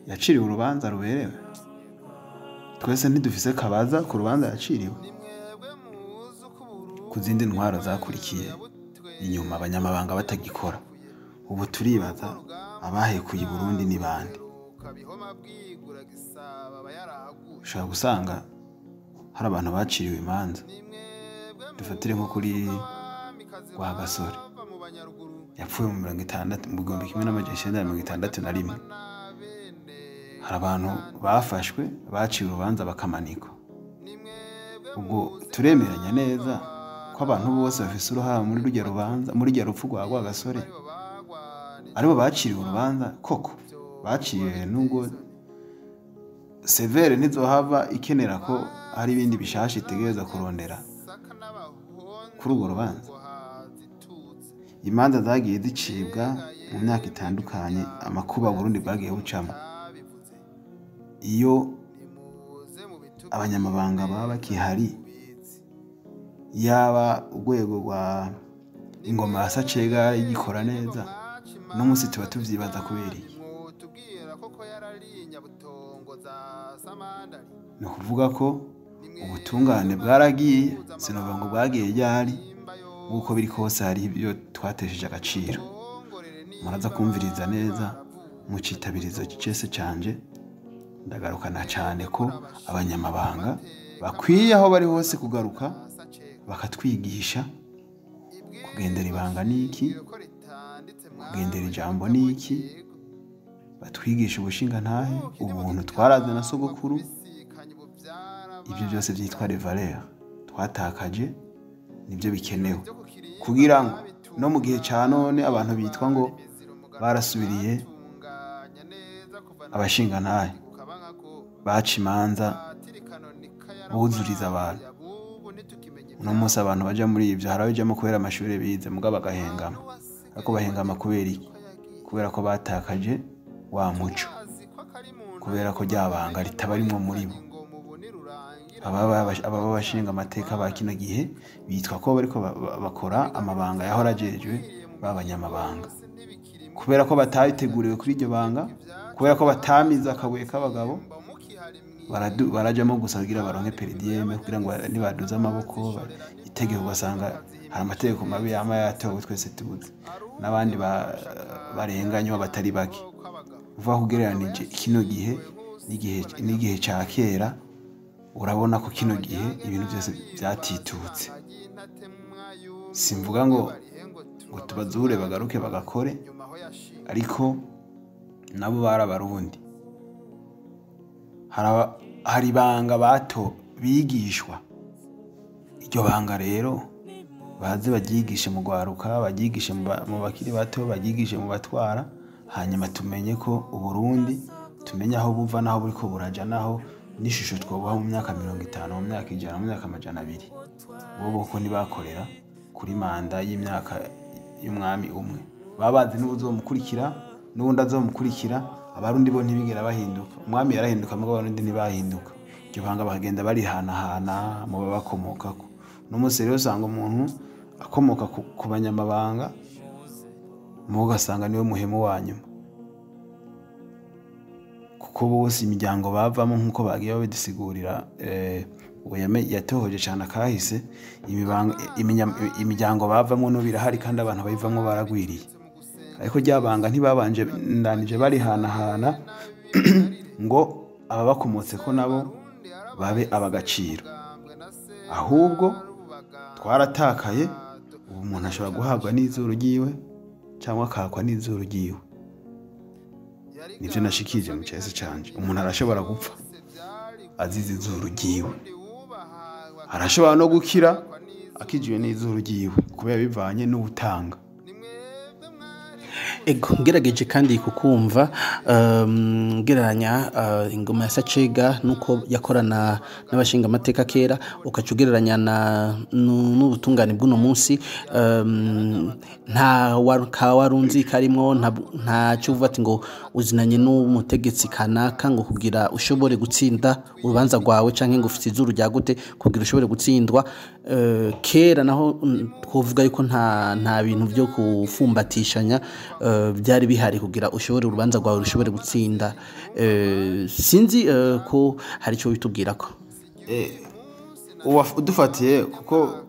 yaciriwe urubanza ruberewe, twese ntidufise kabaza ku rubanza yaciriwe. Ku zindi ntwaro zakurikiye inyuma abanyamabanga batagikora ubu turibaza abahekuye i Burundi ni bande? Ushobora gusanga hari abantu baciriwe imanza, dufatire nko kuri Rwagasore yapfuye mu 1961. Hari abantu bafashwe baciwe urubanza bakamanikwa. Ubwo turemeranya neza ko abantu bose bafise uruhara muri rujya rubanza muri rya rupfu rwa Rwagasore aribo baciriwe urubanza koko baciriwe, nubwo severe ntizohava ikenera ko hari ibindi bishasha itegereza kurondera kuri urwo rubanza. Imanza zagiye zicibwa mu myaka itandukanye amakuba Burundi bwagiye bucamo, iyo abanyamabanga baba bakihari yaba urwego rwa ingoma ya Sacega igikora neza no munsi tuba tuvyibaza kubera iki. No kuvuga ko ubutungane bwaragiye sinovuga ngo bwagiye ryari uko biri kose hari ibyo twatesheje agaciro. Muraza kumviriza neza mu citabirizo Cese canje ndagarukana cyane ko abanyamabanga bakwiye aho bari hose kugaruka bakatwigisha kugendera ibanga niki, kugendera ijambo niki, batwigisha ubushinga ntahe ubuntu twaraze na sogokuru. Ibyo byose byitwa revaleur twatakaje nibyo bikenewe kugira ngo no mu gihe ca none abantu bitwa ngo barasubiriye abashinga ntahe baca imanza buzuriza abantu. Uno munsi abantu baja muri ivyo hari abajamo kubera amashuri bize mugabo bagahengama, ariko bahengama kubera iki? Kubera ko batakaje wa muco, kubera ko ryabanga ritabarimwo muri bo. Aba bashinga amateka ba kino gihe bitwa ko bariko bakora amabanga yahora ajejwe b'abanyamabanga, kubera ko batayiteguriwe kuri iryo banga, kubera ko batamiza akabuye k'abagabo barajamo gusa kugira baronke peridieme kugira ngo nibaduze amaboko itegeko ugasanga hari amategeko mabi yama yatowe twese tuzi n'abandi barenganywa batari bake. Uva kugereranije kino gihe n'igihe ca kera urabona ko kino gihe ibintu byose byatitutse. Simvuga ngo tubazure bagaruke bagakore, ariko nabo barabarundi hari banga bato bigishwa iryo banga rero baze baryigishe mu gwaruka, baryigishe mu bakiri bato, baryigishe mu batwara, hanyuma tumenye ko Uburundi tumenye aho buva naho buriko buraja, naho n'ishusho twobaha mu myaka 50, mu myaka 100, mu myaka 200. Bobo ko nibakorera kuri manda y'imyaka y'umwami umwe, babazi n'ubuzomukurikira n'ubundi azomukurikira. Abarundi bo ntibigera bahinduka, umwami yarahinduka mugabo Abarundi ntibahinduka. Iryo banga bagenda barihanahana mu babakomokako. N'umunsi rero usanga umuntu akomoka ku banyamabanga mu ugasanga niwe muhemu wanyuma, kuko bose imiryango bavamo nk'uko bagiye babidusigurira. Yatohoje cyane akahise, imiryango bavamo no birahari kandi abantu bayivamo baragwiriye, ariko ryabanga ntibabanje ndanije barihanahana ngo ababakomotse ko nabo babe abagaciro, ahubwo twaratakaye. Ubu umuntu ashobora guhabwa n'izuru ryiwe cyangwa akakwa n'izuru ryiwe. Nivyo nashikije mu cyese canje, umuntu arashobora gupfa azize izuru ryiwe, arashobora no gukira akijiwe n'izuru ryiwe, kubera bivanye n'ubutanga. Ego ngerageje kandi kukumva gereranya ingoma ya Sacega nuko yakorana n'abashinga amateka kera, ukaca ugereranya n'ubutungane bw'uno munsi. Nta warunzi karimwo, nta cyo uvuga ati ngo uzinanye n'umutegetsi kanaka ngo kugira ushobore gutsinda urubanza rwawe, canke ngo ufite izuru rya gute kugira ushobore gutsindwa. Kera naho twovuga yuko nta bintu byo kufumbatishanya byari bihari kugira ushobore urubanza rwawe rushobore gutsinda. Sinzi ko hari icyo bitubwira ko udufatiye, kuko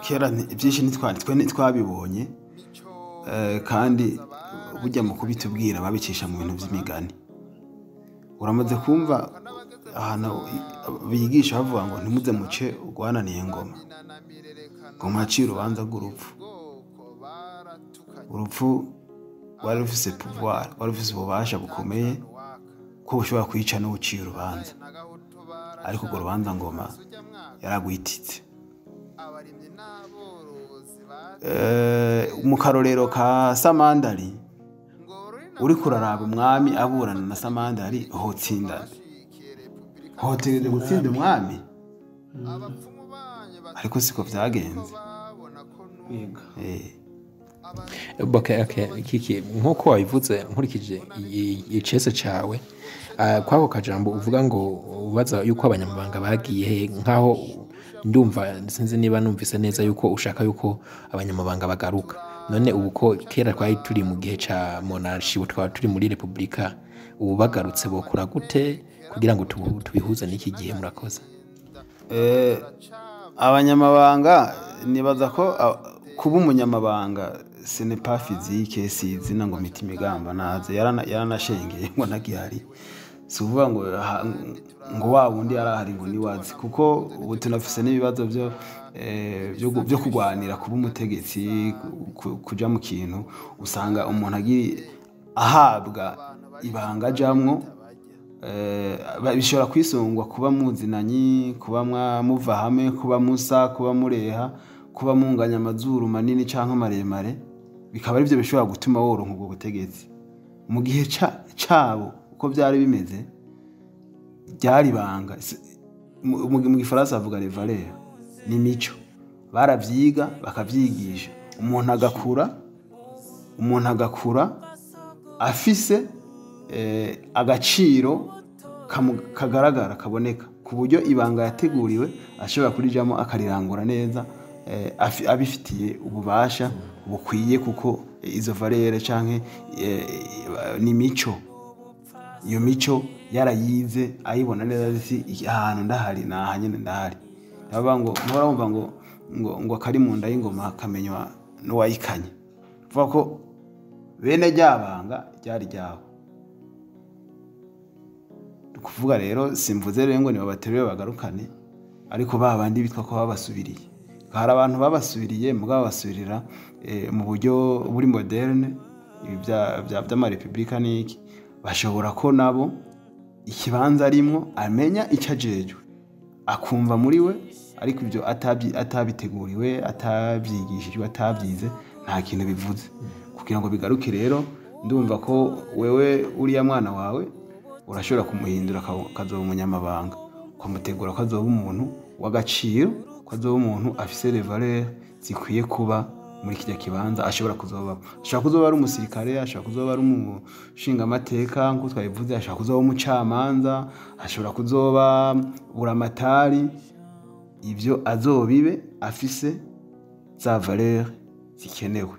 kera byinshi ntitwabibonye, kandi burya mu kubitubwira babicisha mu bintu by'imigani. Uramaze kumva ahantu bigisha bavuga ngo ntimuze muce urwananiye ngoma, ngo mwacire urubanza rw'urupfu. Urupfu wari rufise pouvoir, wari rufise ububasha bukomeye ko bushobora kwica n'uciye urubanza, ariko urwo rubanza ngoma yaragwititse. Mu karorero ka Samandari, uri kuraraba umwami aburana na Samandari, hotsindana, hotegereje gutsinda umwami, ariko siko vyagenze. Kiki nkuko wabivuze, nkurikije icese cawe kwako kajambo uvuga ngo ubaza yuko abanyamabanga bagiye, nkaho ndumva sinzi niba numvise neza yuko ushaka yuko abanyamabanga bagaruka. None ubu ko kera twari turi mu gihe ca monarchie, ubu twaba turi muri republika, ubu bagarutse bokura gute kugira ngo tubihuze n'iki gihe? Murakoze. Abanyamabanga nibaza ko kuba umunyamabanga ce n'est pas physique, si izina ngo miti migamba naze yaranashengeye ngo nagihari, si uvuga ngo wa wundi yarahari ngo niwazi, kuko ubu tunafise n'ibibazo byo kugwanira kuba umutegetsi, kuja mu kintu usanga umuntu agiye ahabwa ibanga jamwo. Bishobora kwisungwa kuba muzinanyi, kuba muva hamwe, kuba musa, kuba mureha, kuba munganya amazuru manini canke maremare, bikaba ari byo bishobora gutuma woronka ubwo butegetsi. Mu gihe cabo uko byari bimeze, byari banga. Mu Gifaransa bavuga les valeurs, ni mico, baravyiga bakavyigisha. Umuntu agakura afise agaciro kagaragara kaboneka, ku buryo ibanga yateguriwe ashobora kurijamo akarirangura neza, abifitiye ububasha bukwiye, kuko izo valere canke ni mico. Iyo mico yarayize ayibona neza, ati ahantu ndahari nahanyene ndahari. Baba ngo murumva ngo akari mu nda y'ingoma kamenywa n'uwayikanye, vuga ko bene ryabanga ryari ryabo. Kuvuga rero simvuze rero ngo ni babaterere bagarukane, ariko babandi bitwa ko babasubiriye. Hari abantu babasubiriye, mugabo basubirira mu buryo buri moderne, by'amarepublika n'iki, bashobora ko nabo ikibanza arimwo amenya icyo ajejwe, akumva muri we ariko ibyo atabiteguriwe, atabyigishijwe, atabyize, nta kintu bivuze. Kugira ngo bigaruke rero, ndumva ko wewe uriya mwana wawe urashobora kumuhindura akazoba umunyamabanga, ukamutegura ko azoba umuntu w'agaciro, ko azoba umuntu afise les valeurs zikwiye kuba muri kijya kibanza ashobora kuzoba ari umusirikare, ashobora kuzoba ari umushingamateka nk'uko twabivuze, ashobora kuzoba umucamanza, ashobora kuzoba buramatari. Ibyo azobibe afise za valeur zikenewe.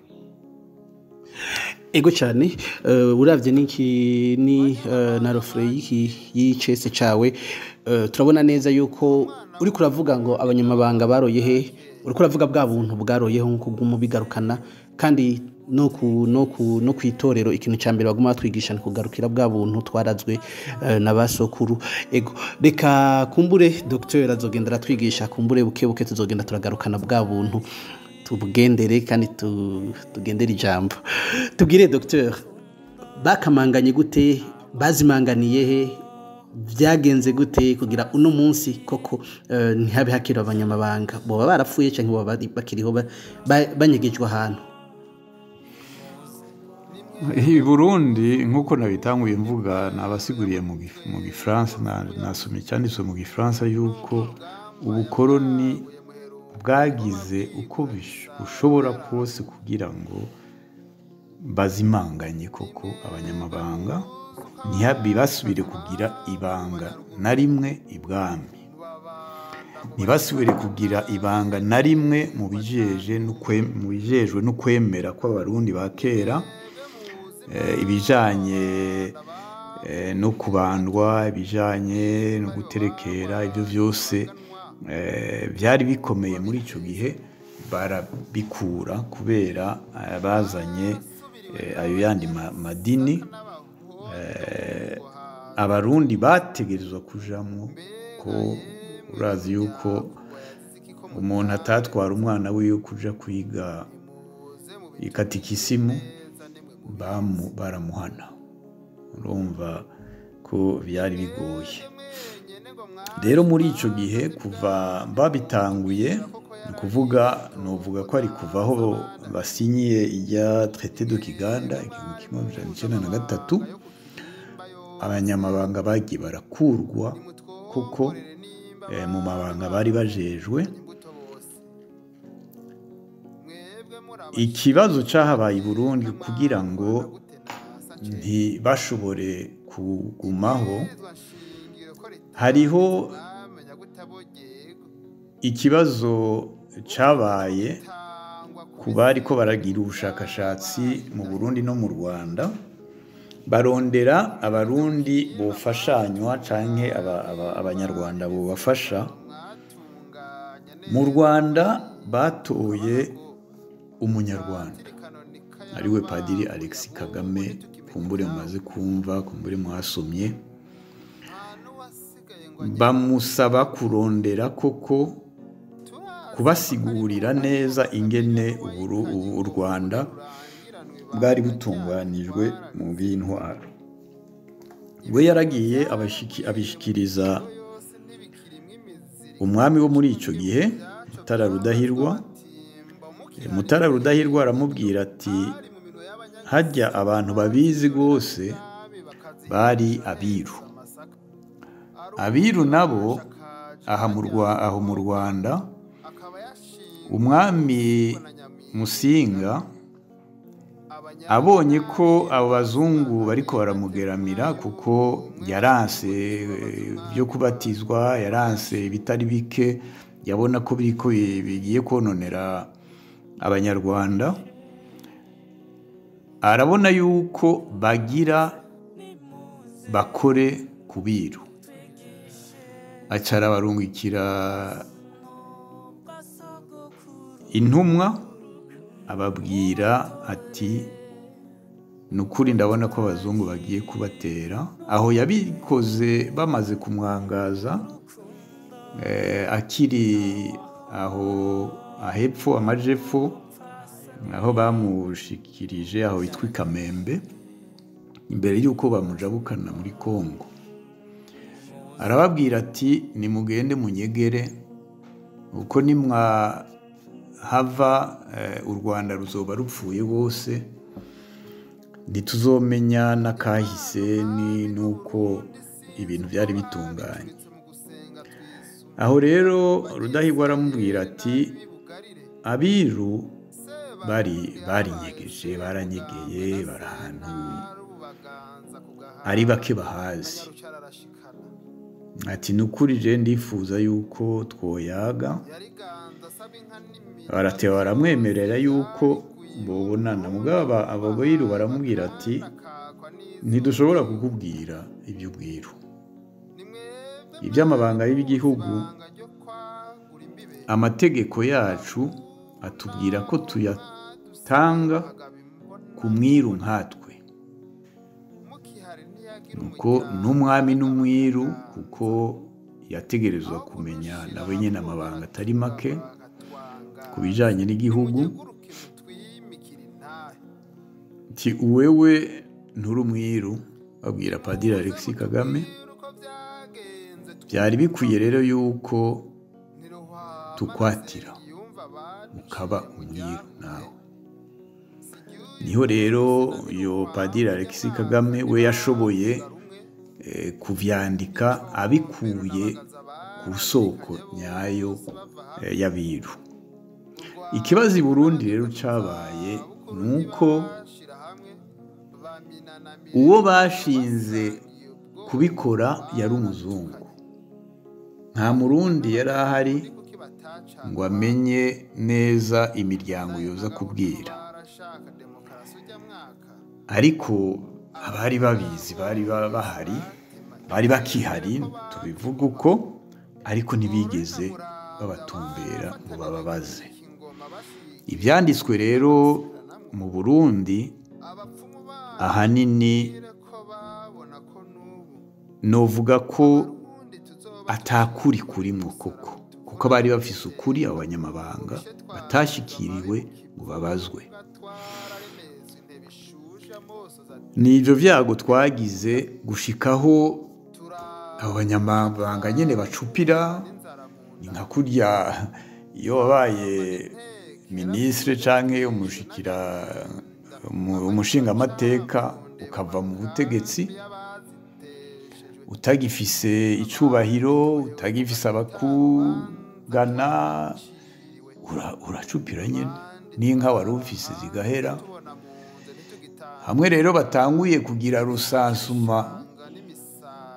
Ego cyane, uravye ni na refre y'icese cawe, turabona neza yuko uri kuravuga ngo abanyamabanga baroye he, uri kuravuga bwa buntu bwaroyeho nko kumubigarukana, kandi no kwitorero ikintu cya mbere baguma batwigisha kugarukira bwa buntu twarazwe na basokuru. Ego reka kumbure docteur azogenda aratwigisha, kumbure buke tuzogenda turagarukana bwa buntu tubugendere kandi tugendere ijambo. Tubwire docteur, bakamanganye gute, bazimanganiye he, byagenze gute kugira uno munsi koko ntihabe hakira abanyamabanga, boba barapfuye cyangwa boba bakiriho banyegejwe ahantu? I Burundi nk'uko nabitanguye mvuga, nabasiguriye mu Gifaransa, nasomye cyanditswe mu Gifaransa yuko ubukoroni bwagize uko bushobora kose kugira ngo bazimanganye koko abanyamabanga, ntibasubire kugira ibanga na rimwe ibwami, ntibasubire kugira ibanga na rimwe mu bijejwe no kwemera kw'abarundi ba kera, ibijanye no kubandwa, ibijanye no guterekera, ibyo byose byari bikomeye muri icyo gihe, barabikura kubera bazanye ayo yandi madini abarundi bategerezwa kujamwo. Ko urazi yuko umuntu atatwara umwana wiwe kuja kwiga ikatikisimu baramuhana, urumva ko byari bigoye. Rero muri icyo gihe kuva babitanguye, novuga ko ari kuva aho basinyiye ijya traité de Kiganda 1993, abanyamabanga bagiye barakurwa kuko mu mabanga bari bajejwe. Ikibazo cyahabaye i Burundi kugira ngo ntibashobore kugumaho, hariho ikibazo cyabaye ku bari ko baragira ubushakashatsi mu Burundi no mu Rwanda, barondera abarundi bofashanywa canke abanyarwanda bobafasha. Mu Rwanda batoye umunyarwanda ariwe Padiri Alexis Kagame, kumbure mumaze kumva, kumbure mwasomye. Bamusaba kurondera koko kubasigurira neza ingene u Rwanda bwari butunganijwe mu b'intwaro. We yaragiye abishikiriza umwami wo muri icyo gihe, Mutara Rudahigwa. Mutara Rudahigwa aramubwira ati, hajya abantu babizi rwose bari abiru. Abiru nabo aho mu Rwanda, umwami Musinga abonye ko abo bazungu bariko baramugeramira, kuko yaranse byo kubatizwa, yaranse bitari bike, yabona ko bigiye kononera abanyarwanda, arabona yuko bagira bakore ku biru. Acara barungikira intumwa, ababwira ati, nukuri ndabona ko abazungu bagiye kubatera. Aho yabikoze bamaze kumwangaza, akiri aho ahepfo amajepfo, aho bamushikirije aho bitwa Kamembe, imbere y'uko bamujabukana muri Kongo. Arababwira ati, nimugende munyegere uko nimwahava u Rwanda ruzoba rupfuye rwose, ntituzomenya n'akahise n'uko ibintu byari bitunganye. Aho rero Rudahigwa aramubwira ati abiru barinyegeje, baranyegeye, bari ahantu ari bake bahazi. Ati nukuri je ndifuza yuko twoyaga. Barateba baramwemerera yuko bobonana, mugabo ababiru baramubwira ati ntidushobora kukubwira iby'ubwiru, iby'amabanga y'igihugu. Amategeko yacu atubwira ko tuyatanga ku mwiru nkatwe, nuko n'umwami n'umwiru, kuko yategerezwa kumenya nawe nyine amabanga atari make ku bijanye n'igihugu. Ti uwewe nturi umwiru, babwira Padiri Alexis Kagame. Byari bikwiye rero yuko tukwatira ukaba umwiru nawe. Niho rero yo Padiri Alexis Kagame we yashoboye kuvyandika abikuye ku soko nyayo y'abiru. Ikibazo i Burundi rero cabaye nuko uwo bashinze kubikora yari umuzungu. Nta murundi yari ahari ngo amenye neza imiryango yoza kubwira, ariko abari babizi bari bahari, bari bakihari, tubivuga uko, ariko ntibigeze babatumbera ngo bababaze. Ibyanditswe rero mu Burundi ahanini novuga ko atakuri kurimwo koko, kuko bari bafise ukuri abanyamabanga batashikiriwe ngo babazwe. Nivyo vyago twagize gushikaho abanyamabanga nyene bacupira. Ni nka kurya iyo wabaye ministre canke umushingamateka ukava mu butegetsi utagifise icubahiro, utagifise abakugana, uracupira nyene n'inka wari ufise zigahera. Hamwe rero batanguye kugira rusansuma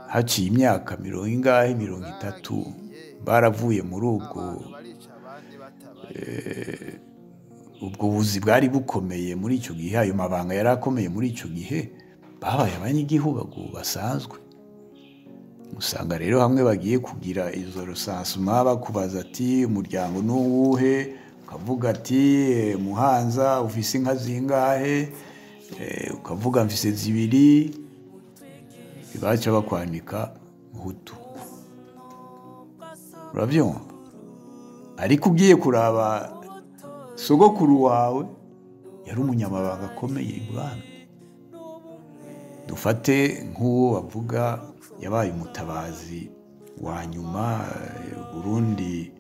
haciye imyaka 30 baravuye muri ubwo buzi bwari bukomeye muri ico gihe, ayo mabanga yari akomeye muri ico gihe, babaye abanyagihugu basanzwe. Usanga rero hamwe bagiye kugira izo rusansuma bakubaza ati umuryango n'uwuhe, ukavuga ati Muhanza ufise inka zingahe, ukavuga mfise 2, baca bakwandika Hutu. Uravyumva? Ariko ugiye kuraba sogokuru wawe yari umunyamabanga akomeye ibwami. Dufate nk'uwo bavuga yabaye umutabazi wa nyuma Burundi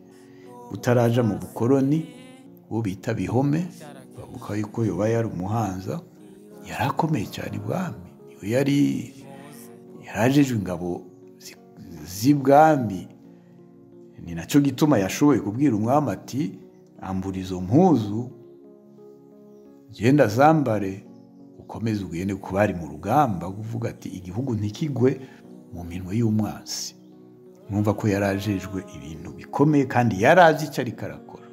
utaraja mu bukoroni, uwo bita Bihome, bavuga yuko yoba yari Umuhanza, yari akomeye cyane ibwami. Yari yarajejwe ingabo z'ibwami. Ni naco gituma yashoboye kubwira umwami ati ambura izo mpuzu genda zambare ukomeze ugende kubari mu rugamba, kuvuga ati igihugu ntikigwe mu minwe y'umwasi. Mwumva ko yarajejwe ibintu bikomeye kandi yarazi icyo ariko arakora.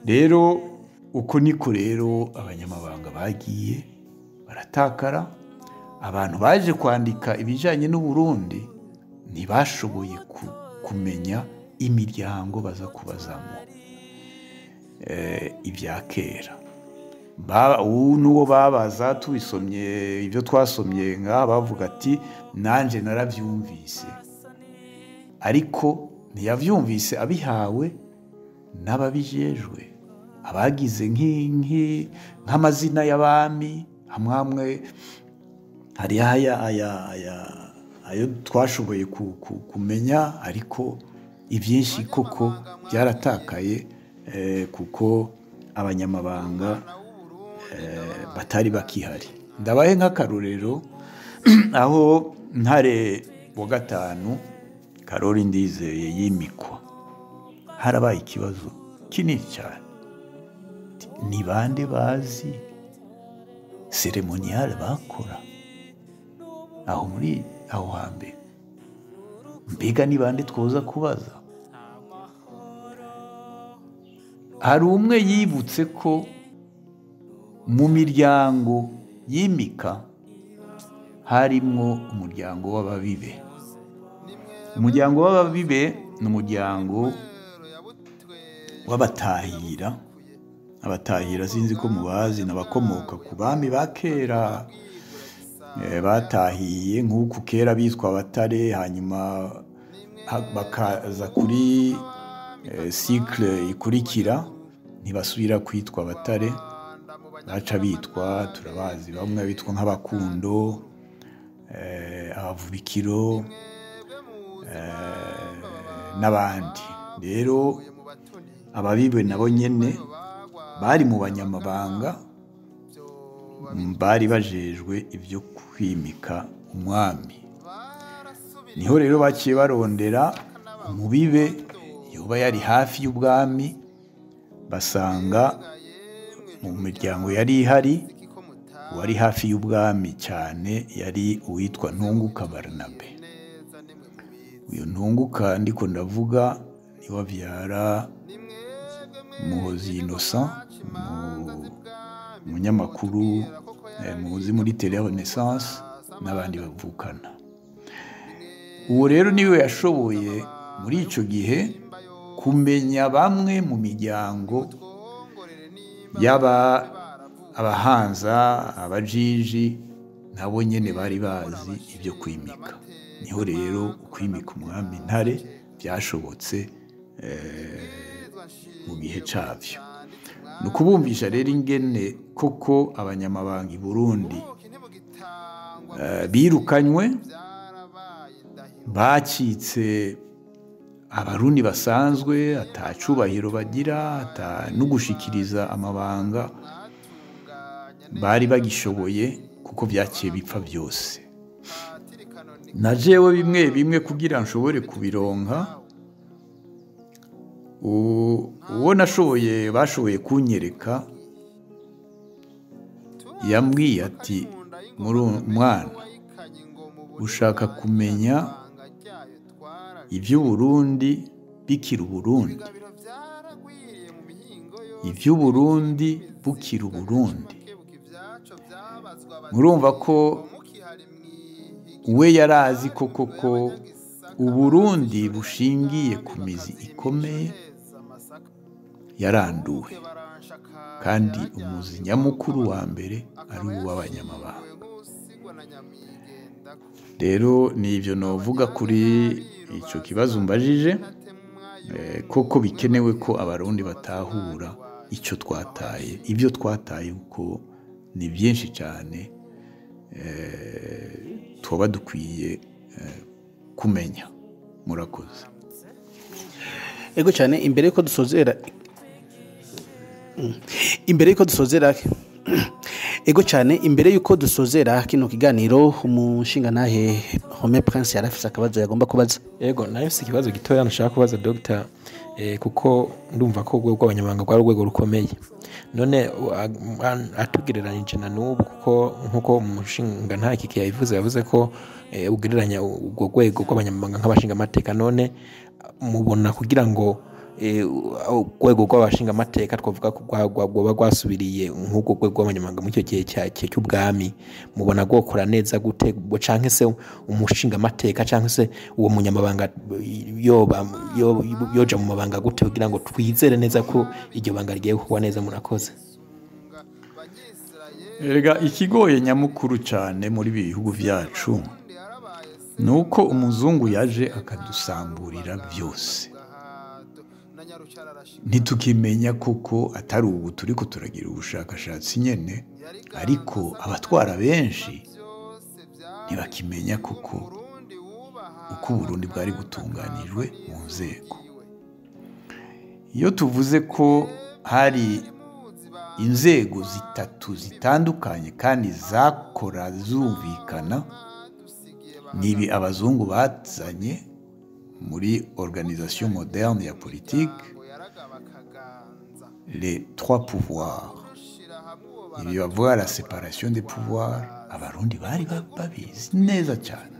Rero uko niko rero abanyamabanga bagiye baratakara. Abantu baje kwandika ibijanye n'Uburundi ntibashoboye kumenya imiryango baza kubazamo ibya kera. N'uwo babaza tubisomye ibyo twasomye ngaha bavuga ati nanje naravyumvise, ariko ntiyavyumvise abihawe n'ababijejwe, abagize nk'amazina y'abami. Hamwe hari ayo twashoboye kumenya, ariko ibyinshi koko byaratakaye kuko abanyamabanga batari bakihari. Ndabahe nk'akarorero aho Ntare wa gatanu Karori Ndizeye yimikwa, harabaye ikibazo kinini cyane. Ni bande bazi seremoniyale bakora aho muri aho hambere? Mbega ni bande twoza kubaza? Hari umwe yibutse ko mu miryango yimika harimwo umuryango w'ababibe. Umuryango w'ababibe ni umuryango w'abatahira. Abatahira sinzi ko mubazi, n'abakomoka ku bami ba kera batahiye, nk'uku kera bitwa Abatare, hanyuma bakaza kuri cycle ikurikira ntibasubira kwitwa Abatare, baca bitwa, turabazi, bamwe bitwa nk'Abakundo, Abavubikiro n'abandi. Rero ababibe nabo nyene bari mu banyamabanga, bari bajejwe ibyo kwimika umwami. Niho rero baciye barondera umubibe yoba yari hafi y'ubwami, basanga mu miryango yari ihari uwari hafi y'ubwami cyane yari uwitwa Ntunguka Barnabe. Uyu Ntunguka ndiko ndavuga niwe abyara Muhozi Innocent, umunyamakuru muzi muri Télé Renaissance n'abandi bavukana. Uwo rero niwe yashoboye muri ico gihe kumenya bamwe mu miryango yaba abahanza, abajiji, nabo nyene bari bazi ibyo kwimika. Niho rero kwimika umwami Ntare byashobotse mu gihe cyavyo. Ni ukubumvisha rero ingene koko abanyamabanga i Burundi birukanywe, bacitse abarundi basanzwe, atacubahiro bagira, no gushikiriza amabanga bari bagishoboye, kuko byaciye bipfa byose. Na jewe bimwe bimwe kugira nshobore kubironka, uwo nashoboye bashoboye kunyereka yambwiye ati, mwana, ushaka kumenya iby'Uburundi bikira Uburundi, iby'Uburundi bukira Uburundi. Murumva ko we yarazi ko koko Uburundi bushingiye ku mizi ikomeye yaranduwe, kandi umuzi nyamukuru wa mbere ari uw'abanyamabanga. Rero ni ibyo novuga kuri icyo kibazo mbajije, koko bikenewe ko abarundi batahura icyo twataye, ibyo twataye uko ni byinshi cyane, tuba dukwiye kumenya. Murakoze. Ego cyane, imbere yuko dusozera ego cyane imbere yuko dusozera kino kiganiro, umushingantahe Home Prince yarafise akabazo yagomba kubaza. Ego nayo si ikibazo gitoya nashaka kubaza Dr. Kuko ndumva ko urwego rw'abanyamabanga rwari urwego rukomeye, none atugereranije na n'ubu, kuko nkuko umushingantahe Kiki yavuze ko ugereranya urwo rwego rw'abanyamabanga nk'abashinga amateka. None mubona kugira ngo urwego rw'abashinga amateka twavuga ko rwaba rwasubiriye nk'urwo rwego rw'abanyamabanga muri icyo gihe cy'ubwami, mubona rwokora neza gute? Canke se umushinga amateka canke se uwo munyamabanga yoja mu mabanga gute kugira ngo twizere neza ko iryo banga rigiye kuba neza? Murakoze. Erega ikigoye nyamukuru cyane muri bihugu byacu nuko umuzungu yaje akadusamburira byose, ntitukimenya kuko atari ubu turiko turagira ubushakashatsi nyene, ariko abatwara benshi ntibakimenya kuko uko Uburundi bwari butunganijwe mu nzego. Iyo tuvuze ko hari inzego zitatu zitandukanye kandi zakora zumvikana, nibi abazungu bazanye muri organisation moderne ya politique, les trois pouvoirs. Ibi bavuga la séparation des pouvoirs, abarundi bari babizi neza cyane.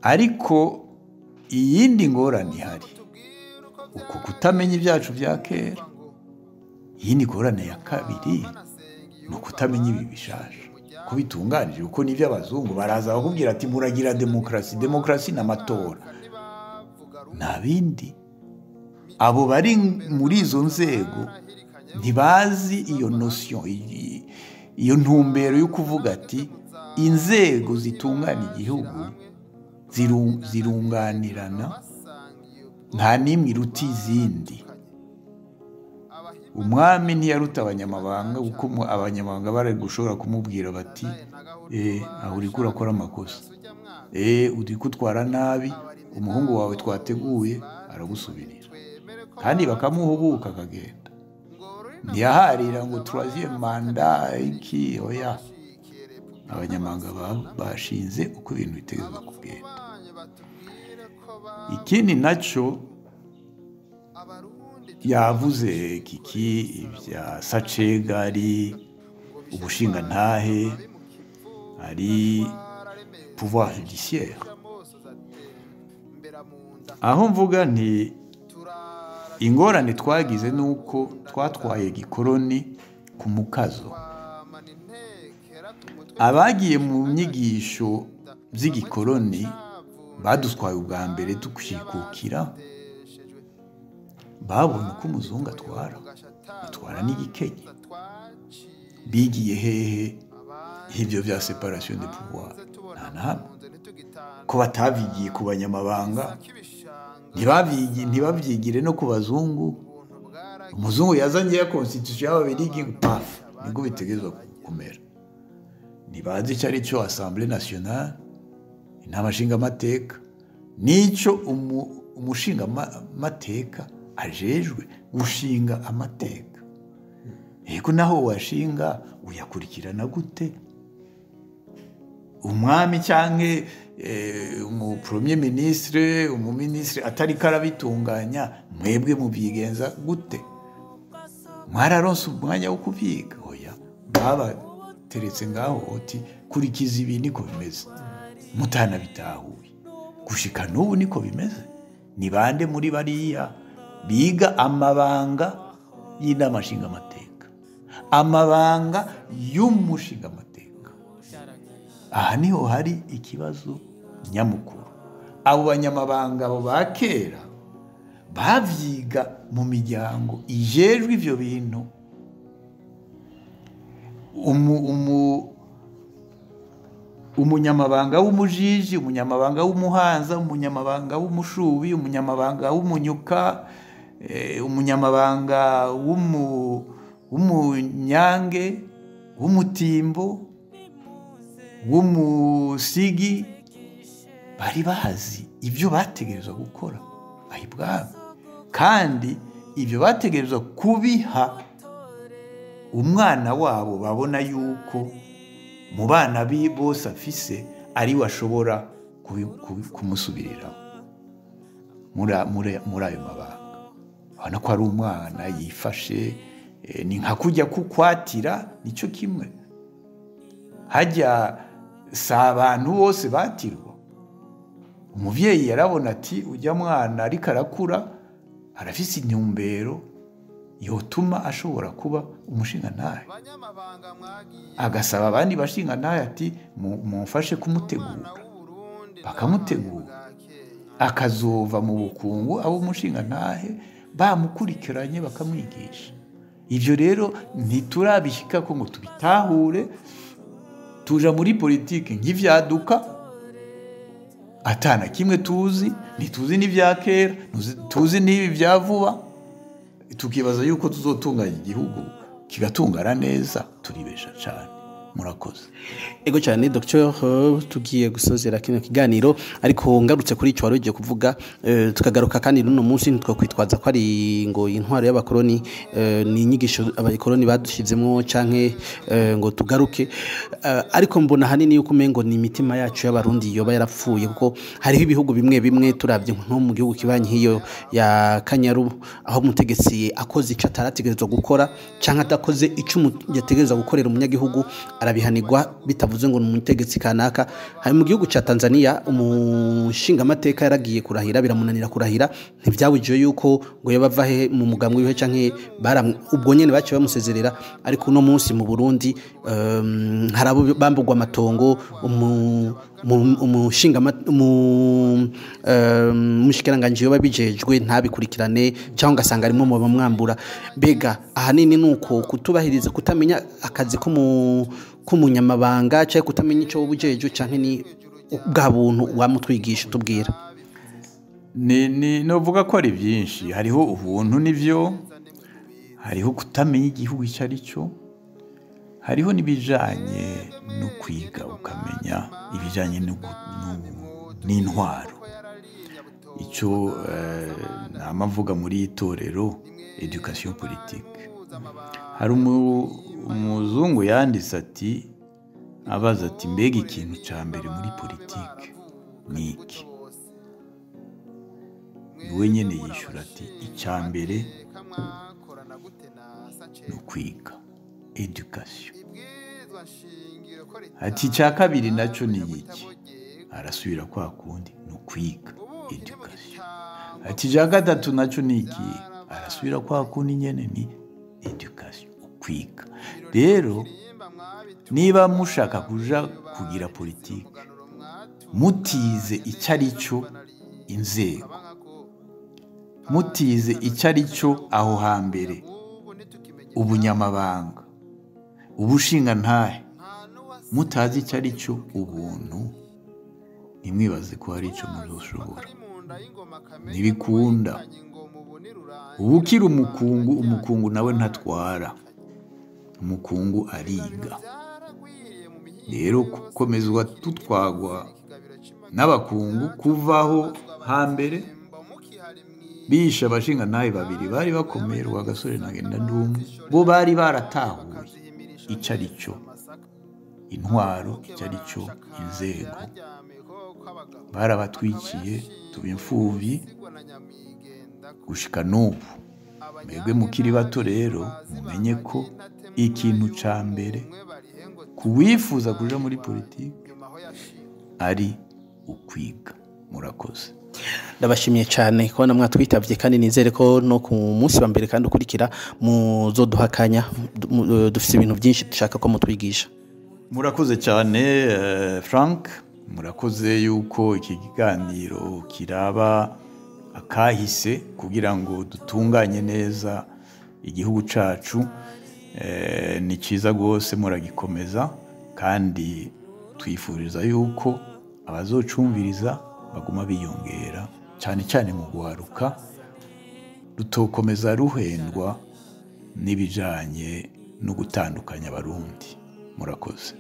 Ariko iyindi ngorane ihari, uko kutamenya ibyacu bya kera. Iyindi ngorane ya kabiri ni ukutamenya ibi bishaje ko bitunganije, kuko n'ibyo abazungu baraza bakubwira ati muragira demokarasi n'amatora, nta bindi. Abo bari muri izo nzego ntibazi iyo notion, iyo ntumbero yo kuvuga ati inzego zitunganya igihugu zirunganirana, nta n'imwe iruta izindi. Umwami ntiyaruta abanyamabanga, kuko abanyamabanga bari gushobora kumubwira bati aho uriko urakora amakosa, uri kutwara nabi, umuhungu wawe twateguye aragusubirira, kandi bakamuhubuka akagenda. Ntiyaharira ngo troisième manda iki, oya. Abanyamabanga bashinze uko ibintu bitegerezwa kugenda. Ikindi naco yavuze kiki ibya Sacega, ari ubushinga ntahe, ari pouvoir judiciaire. Aho mvuga nti ingorane twagize nuko twatwaye gikoroni ku mukazo. Abagiye mu nyigisho z'igikoroni badutwaye ubwa mbere tukwikukira, babonye uko umuzungu atwara n'igikenye. Bigiye hehe ibyo bya séparation des pouvoirs? Nta na hamwe. Ko batabigiye ku banyamabanga, ntibabyigire no ku bazungu. Umuzungu yazanye ya constitution y'Ababirigi, paf, niko bitegerezwa kumera. Ntibazi icyo ari cyo Assemblée nationale, inama nshingamateka, n'icyo umushingamateka ajejwe gushinga amateka. Ego naho washinga uyakurikirana gute? Umwami cyangwa umu premier ministre, umuministre atari karabitunganya, mwebwe mubyigenza gute? Mwararonse umwanya wo kubyiga? Oya, baba teretse ngaho oti kurikiza ibi niko bimeze, mutana bitahuye. Gushika n'ubu niko bimeze. Ni bande muri bariya biga amabanga y'inama nshingamateka, amabanga y'umushingamateka? Aha niho hari ikibazo nyamukuru. Abo banyamabanga abo ba kera bavyiga mu miryango ijejwe ivyo bintu. Umunyamabanga w'umujiji, umunyamabanga w'umuhanza, umunyamabanga w'umushubi, umunyamabanga w'umunyuka, umunyamabanga w'umunyange, w'umutimbo, w'umusigi, bari bazi ibyo bategerezwa gukora ahibwami, kandi ibyo bategerezwa kubiha umwana wabo babona yuko mu bana bose afise ari washobora kumusubirira muri ayo mabanga. Abona ko ari umwana yifashe, ni nka kujya kukwatira, nicyo kimwe. Hajya si abantu bose batirwa. Umuvyeyi yarabona ati ujya mwana ariko arakura, arafise intumbero yotuma ashobora kuba umushingantahe, agasaba abandi bashingantahe ati mumfashe kumutegura, bakamutegura, akazova mu bukungu abo umushingantahe bamukurikiranye bakamwigisha. Ivyo rero ntiturabishika ko ngo tubitahure. Tuja muri politike nk'ivyaduka, atana kimwe tuzi, ntituzi n'ivya kera, tuzi n'ibi vya vuba, tukibaza yuko tuzotunganya igihugu kigatungana neza. Turibesha cyane. murakoze. Ego cyane Dr. tugiye gusozera kino kiganiro ariko ngarutse kuri ico warugiye kuvuga tukagaruka kandi n'uno munsi ntitwakwitwaza ko ari ngo intwaro y'abakoroni ni inyigisho abakoroni badushizemo canke ngo tugaruke ariko mbona hanini yuko umengo ni imitima yacu y'abarundi yoba yarapfuye kuko hariho ibihugu bimwe bimwe turavye nko mu gihugu kibanyi hiyo ya Kanyaru aho umutegetsi akoze ico atarategerezwa gukora canke atakoze ico yategerezwa gukorera umunyagihugu arabihanirwa bitavuze ngo umutegetsi kanaka. Hari mu gihugu ca Tanzania umushinga amateka yaragiye kurahira biramunanira kurahira ntivyabujije yuko ngo yabava he mu mugambwe wihe canke ubwo nyene baciye bamusezerera ariko uno munsi mu Burundi harabo bambugwa amatongo umushinga umushikiranganje yoba bijejwe ntabikurikirane cyangwa ngasanga arimo mu bamwambura. Bega ahanini nuko kutubahiriza kutamenya akazi k'umunyamabanga cyangwa kutamenya ico bujeje canke ni bwa buntu wamutwigisha tubwira. Ni novuga ko ari byinshi, hariho ubuntu nivyo, hariho kutamenya igihugu icyo ari cyo, hariho nibijanye no kwiga ukamenya ibijanye n'intwaro. Icyo namavuga muri itorero education politique. Hari umuzungu yanditse ati abaza ati mbega ikintu ca mbere muri politique ni iki? Niwe nyene yishura ati icya mbere no kwiga education. Ati icya kabiri naco ni iki? Arasubira kwa kundi no kwiga education. Ati icya gatatu naco ni iki? Arasubira kwa kundi nyene ni education, kwiga. Rero niba mushaka kuja kugira politike mutize icyo ari cyo inzego, mutize icyo ari cyo aho hambere ubunyamabanga, ubushinga ntahe, mutazi icyo ari cyo ubuntu, nimwibaze ko hari icyo muzoshobora. Ntibikunda. Ubukira umukungu nawe ntatwara, umukungu ariga. Rero gukomezwa tutwagwa n'abakungu kuvaho hambere bisha abashinga ntahe babiri bari bakomeye Rwagasore na Ngendandumwe, bo bari baratahuye icyo ari cyo intwaro, icyo ari cyo inzego. Barabatwikiye tuba imfuvyi gushika n'ubu. Mwebwe mukiri bato rero mumenye ko ikintu ca mbere kuwifuza kuja muri politike ari ukwiga. Murakoze. Ndabashimiye cyane kubona mwatwitavye kandi nizere ko no ku munsi wa mbere kandi ukurikira muzoduhakanya dufite ibintu byinshi dushaka ko mutwigisha. Murakoze cyane Frank, murakoze yuko iki kiganiro kiraba akahise kugira ngo dutunganye neza igihugu cacu. Ni ciza rwose muragikomeza kandi twifuriza yuko abazocumviriza baguma biyongera cyane cyane mu guharuka, rutokomeza ruhendwa n'ibijanye no gutandukanya abarundi. Murakoze.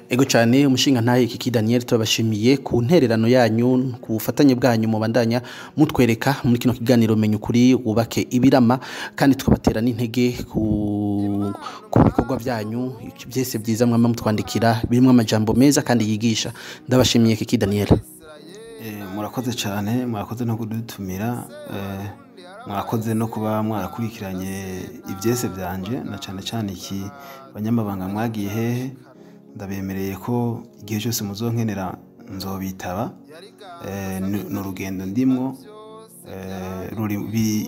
Ego cyane umushinga ntahe Kiki Daniel tubashimiye ku ntererano yanyu, ku bufatanye bwanyu mubandanya mutwereka muri kino kiganiro menya ukuri wubake ibirama, kandi tukabatera n'intege ku bikorwa byanyu byese byiza mwama mutwandikira birimo amajambo meza kandi yigisha. Ndabashimiye Kiki Daniel. Murakoze cyane, murakoze no kudutumira, mwakoze no kuba mwarakurikiranye ibyese byanje na cyane cyane iki banyamabanga mwagiye hehe. Ndabemereye ko igihe cyose muzonkenera nzobitaba. N'urugendo ndimwo,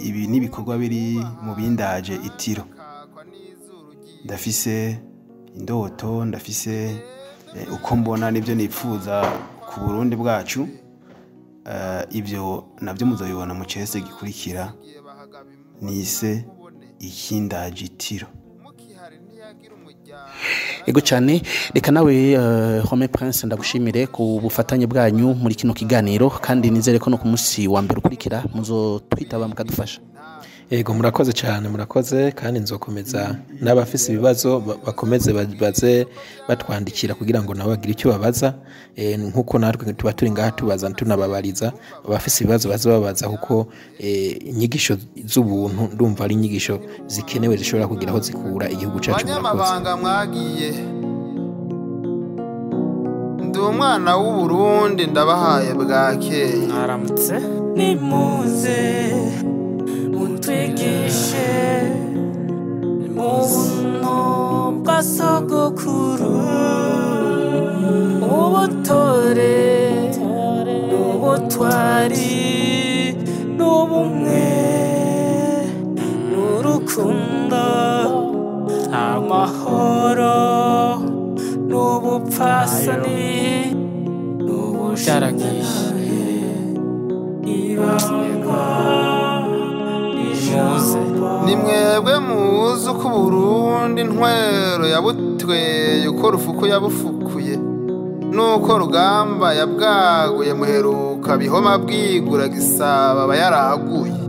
ibi n'ibikorwa biri mu bindaje itiro. Ndafise indoto, ndafise uko mbona nibyo nipfuza ku Burundi bwacu. Ibyo nabyo muzobibona mu cese gikurikira nise ikindaje itiro. Ego cyane, reka nawe Home Prince ndagushimire ku bufatanye bwanyu muri kino kiganiro kandi nizere ko no ku munsi wa mbere ukurikira muzotwitaba mukadufasha. Ego murakoze cyane murakoze kandi nzokomeza n'abafise ibibazo bakomeze baze batwandikira kugira ngo nabo bagire icyo babaza nkuko natwe tuba turi ngaha tubaza tunababariza abafise ibibazo baze babaza kuko inyigisho z'ubuntu ndumva ari inyigisho zikenewe zishobora kugira aho zikura igihugu cyacu. Abanyamabanga mwagiye ndi umwana w'u Burundi ndabahaye bwakeye. Mwaramutse nimuze mutwigishe mu buntu bwa sogokuru ubutore n'ubutwari n'ubumwe n'urukundo amahoro n'ubupfasoni n'ubusharagishe ibanga ni mwebwe muzi uko Burundi ntwero yabutweye uko rufuku yabufukuye nuko rugamba yabwaguye muheruka bihoma bwigura gisaba abayaraguye.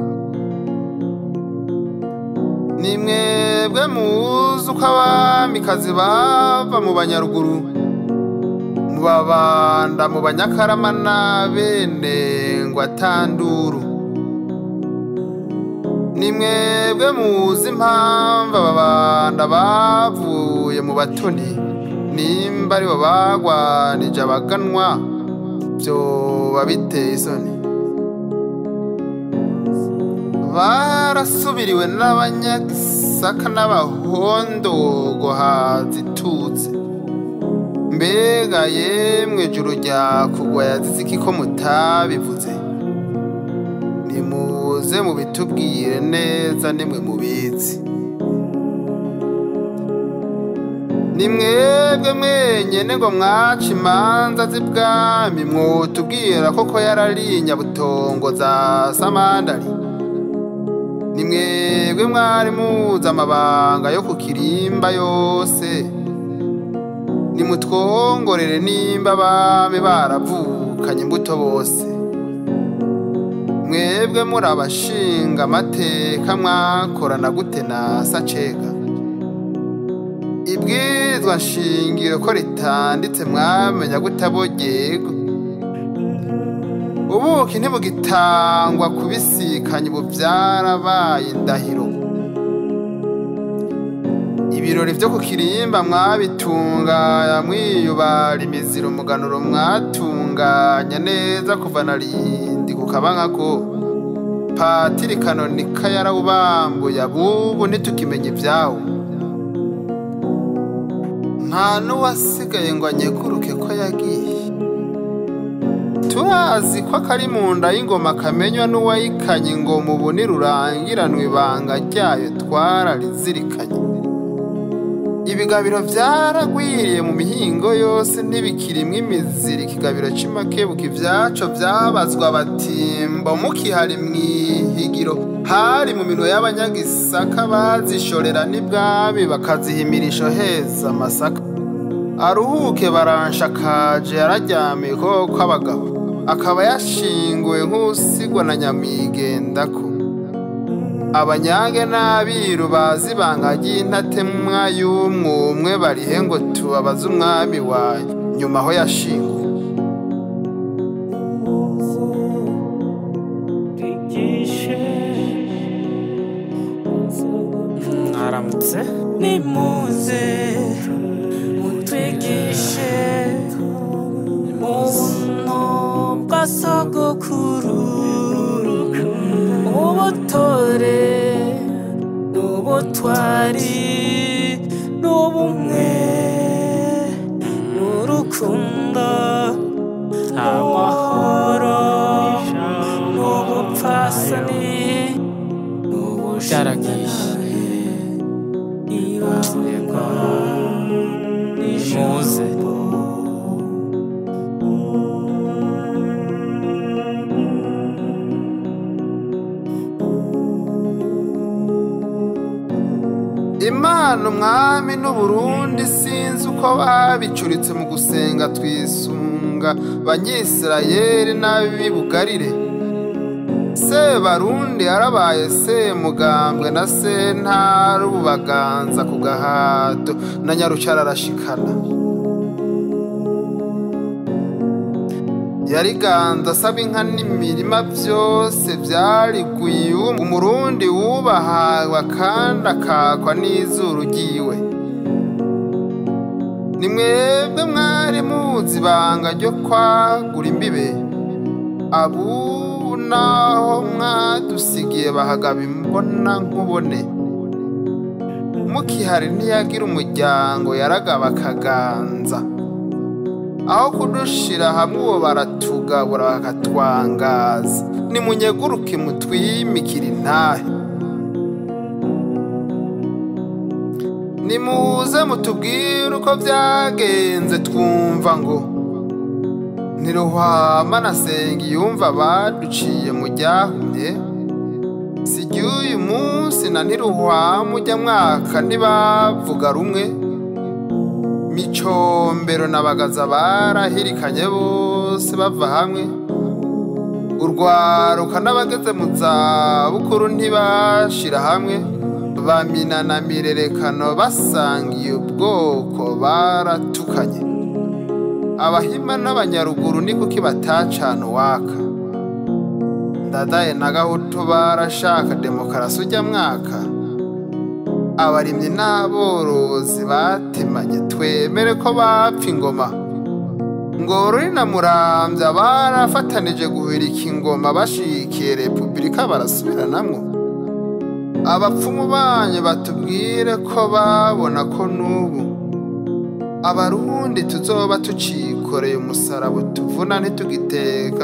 Ni mwebwe muzi uko abamikazi bava mu banyaruguru mu babanda mu banyakarama na bene ngo atanduru. Ni mwebwe muzi impamvu ababanda bavuye mu batoni nimba ari bo bagwanije abaganwa byoba biteye isoni. Barasubiriwe n'abanyagisaka n'abahondogo hazitutse. Mbega yemwe juru rya kugwa yazize iki ko mutabivuze? Nimuze mubitubwire neza nimwe mubizi. Ni mwebwe mwenyene ngo mwaca imanza z'ibwami mwotubwira koko yarari Nyabutongo za Samandari. Ni mwebwe mwari muzi amabanga yo ku Kirimba yose. Nimutwongorere nimba abami baravukanye imbuto bose. Mwebwe muri abashinga amateka mwakorana gute na Sacega? Ibwirizwa nshingiro ko ritanditse mwamenya gute abogego? Ubuki ntibugitangwa kubisikanya ubu byarabaye indahiro. Ibirori vyo ku Kirimba mwabitunganya mwiyubara imiziro umuganuro mwatunganya neza kuva narindi kukabankako. Patiri Kanonika yarawubambuye abubu ntitukimenya ibyawo. Nta n'uwasigaye ngo anyekuruke ko yagiye. Turazi ko akari mu nda y'ingoma kamenywa n'uwayikanye ngo mubone rurangiranwe ibanga ryayo twararizirikanye. Ibigabiro byaragwiriye mu mihingo yose ntibikirimwe imiziri. Ikigabiro cy'imakebuka ibyaco byabazwa batimba mukihari mwihigiro. Hari mu minwe y'abanyagisaka bazishorera n'ibwami bakazihimirisha heza amasaka. Aruhuke baranshakaje yararyamiye koko abagabo akaba yashinguwe nk'usigwa na nyamwigendako. Abanyange n'abiru bazi ibanga ry'intatemwa y'umwe barihe ngo tubabaze umwami wawe nyuma aho yashinguwe. Mwaramutse nimuze mutwigishe mu buntu bwa sogokuru ubutore n'ubutwari n'ubumwe n'urukundo amahoro n'ubupfasoni n'ubusharagishe ibanga nimuze. Imana umwami n'Uburundi sinzi uko babicuritse mu gusenga twisunga Banyisirayeli n'abibugarire. Sebarundi yarabaye Semugambwe na Sentarubaganza ku gahato na Nyarucara arashikana. Yariganza asaba inka n'imirima byose byariguye umurundi wubahawe kandi akakwa n'izuru ryiwe. Ni mwebwe mwari muzi ibanga ryo kwagura imbibe, abu naho mwadusigiye bahagaba imbona nkubone. Mukihari ntiyagira umuryango yaragaba akaganza, aho kudushira hamwe uwo baratugabura bakatwangaza. Nimunyeguruke mutwimikira intahe, nimuze mutubwire uko byagenze twumva ngo Ntiruhwama na Sengiyumva baduciye mu ryahumye. Siry'uyu munsi na Ntiruhwama ujya mwaka ntibavuga rumwe. Micombero na Bagaza barahirikanye bose bava hamwe. Urwaruka n'abageze mu zabukuru ntibashira hamwe. Bamina na Mirerekano basangiye ubwoko baratukanye. Abahima n'abanyaruguru ni kuki batacana uwaka. Ndadaye na Gahutu barashaka demokarasi ujya mwaka. Abarimyi n'aborozi batemanye twemere ko bapfa ingoma. Ngorori na Muramvya barafatanije guhirika ingoma bashikiye Repubulika barasubiranamwo. Abapfumu banyu batubwire ko babona ko n'ubu Abarundi tuzoba tucikoreye umusaraba tuvuna ntitugiteka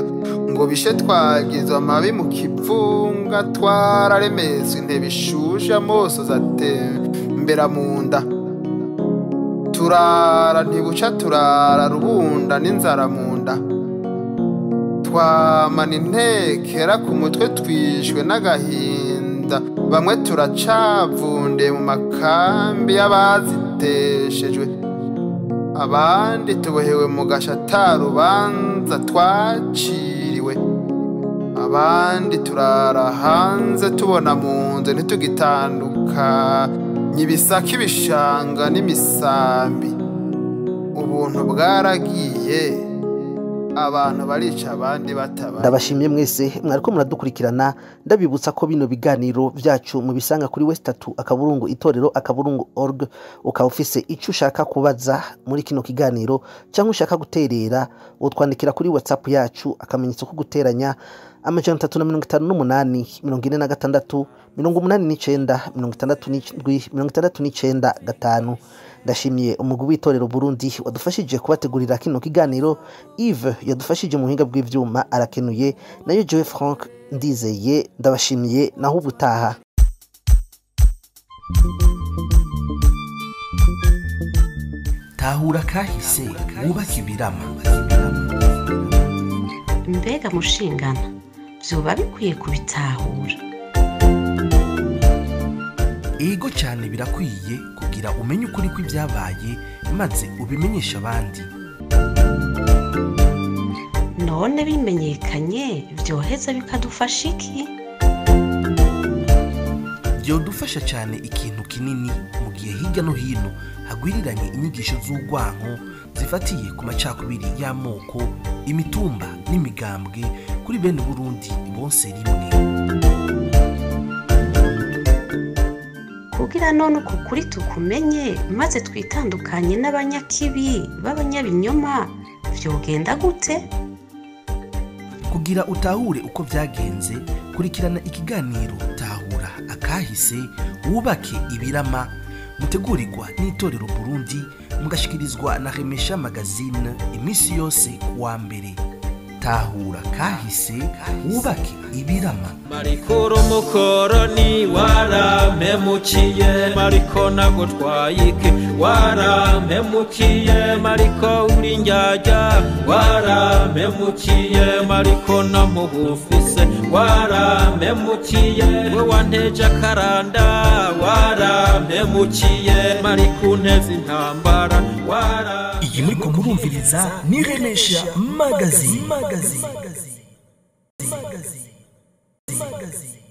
ngo bishe twagizwe amabi mu kivunga twararemezwe intebe ishushe amoso zatembera mu nda. Turara ntibuca turara rubunda n'inzara mu nda. Twamana intekera ku mutwe twishwe n'agahinda. Bamwe turacavunde mu makambi y'abaziteshejwe, abandi tubohewe mu gashatarubanza twaciriwe. Abandi turara hanze tubona mu nzu ntitugitanduka nyibisaka ibishanga n'imisambi. Ubuntu bwaragiye abantu barica abandi bataba. Ndabashimye mwese mwariko muradukurikirana, ndabibutsa ko bino biganiro byacu mu bisanga kuri West3 akaburungu itorero akaburungu org. Ukaba ufise icyo ushaka kubaza muri kino kiganiro cyangwa ushaka guterera, utwandikira kuri WhatsApp yacu akamenyetso ko guteranya 358 46 89 67 Ndashimiye umugwi w'itorero Burundi wadufashije kubategurira kino kiganiro. Yves yadufashije mu buhinga bw'ivyuma arakenuye, nayo Joe Frank Ndizeye ndabashimiye naho ubutaha. Tahura kahise wubaka ibirama. Mbega mushingana vyoba bikwiye kubitahura. Ego cyane birakwiye kugira umenye ukuri kw'ibyabaye maze ubimenyesha abandi. None bimenyekanye vyoheza bikadufasha iki? Byodufasha cyane ikintu kinini mu gihe hirya no hino hagwiriranye inyigisho z'urwanko zifatiye ku macakubiri y'amoko, imitumba n'imigambwe kuri bene Burundi bonse rimwe. Kugira none uko kuri tukumenye maze twitandukanye n'abanyakibi b'abanyabinyoma vyogenda gute? Kugira utahure uko byagenze, kurikirana ikiganiro Tahura akahise wubake ibirama, mutegurirwa n'itorero Burundi, mugashikirizwa na Remesha Magazine imisi yose kuwa mbere. Tahura kahise wubake ibirama. Marikuru mukoroni warampemukiye, mariko nagutwayike warampemukiye, mariko uri njyajya warampemukiye, mariko namugufise warampemukiye, we wanteje akaranda warampemukiye, mariko unteze intambara Iyi muriko murumviriza ni Remesha Magazine. Devagarinho.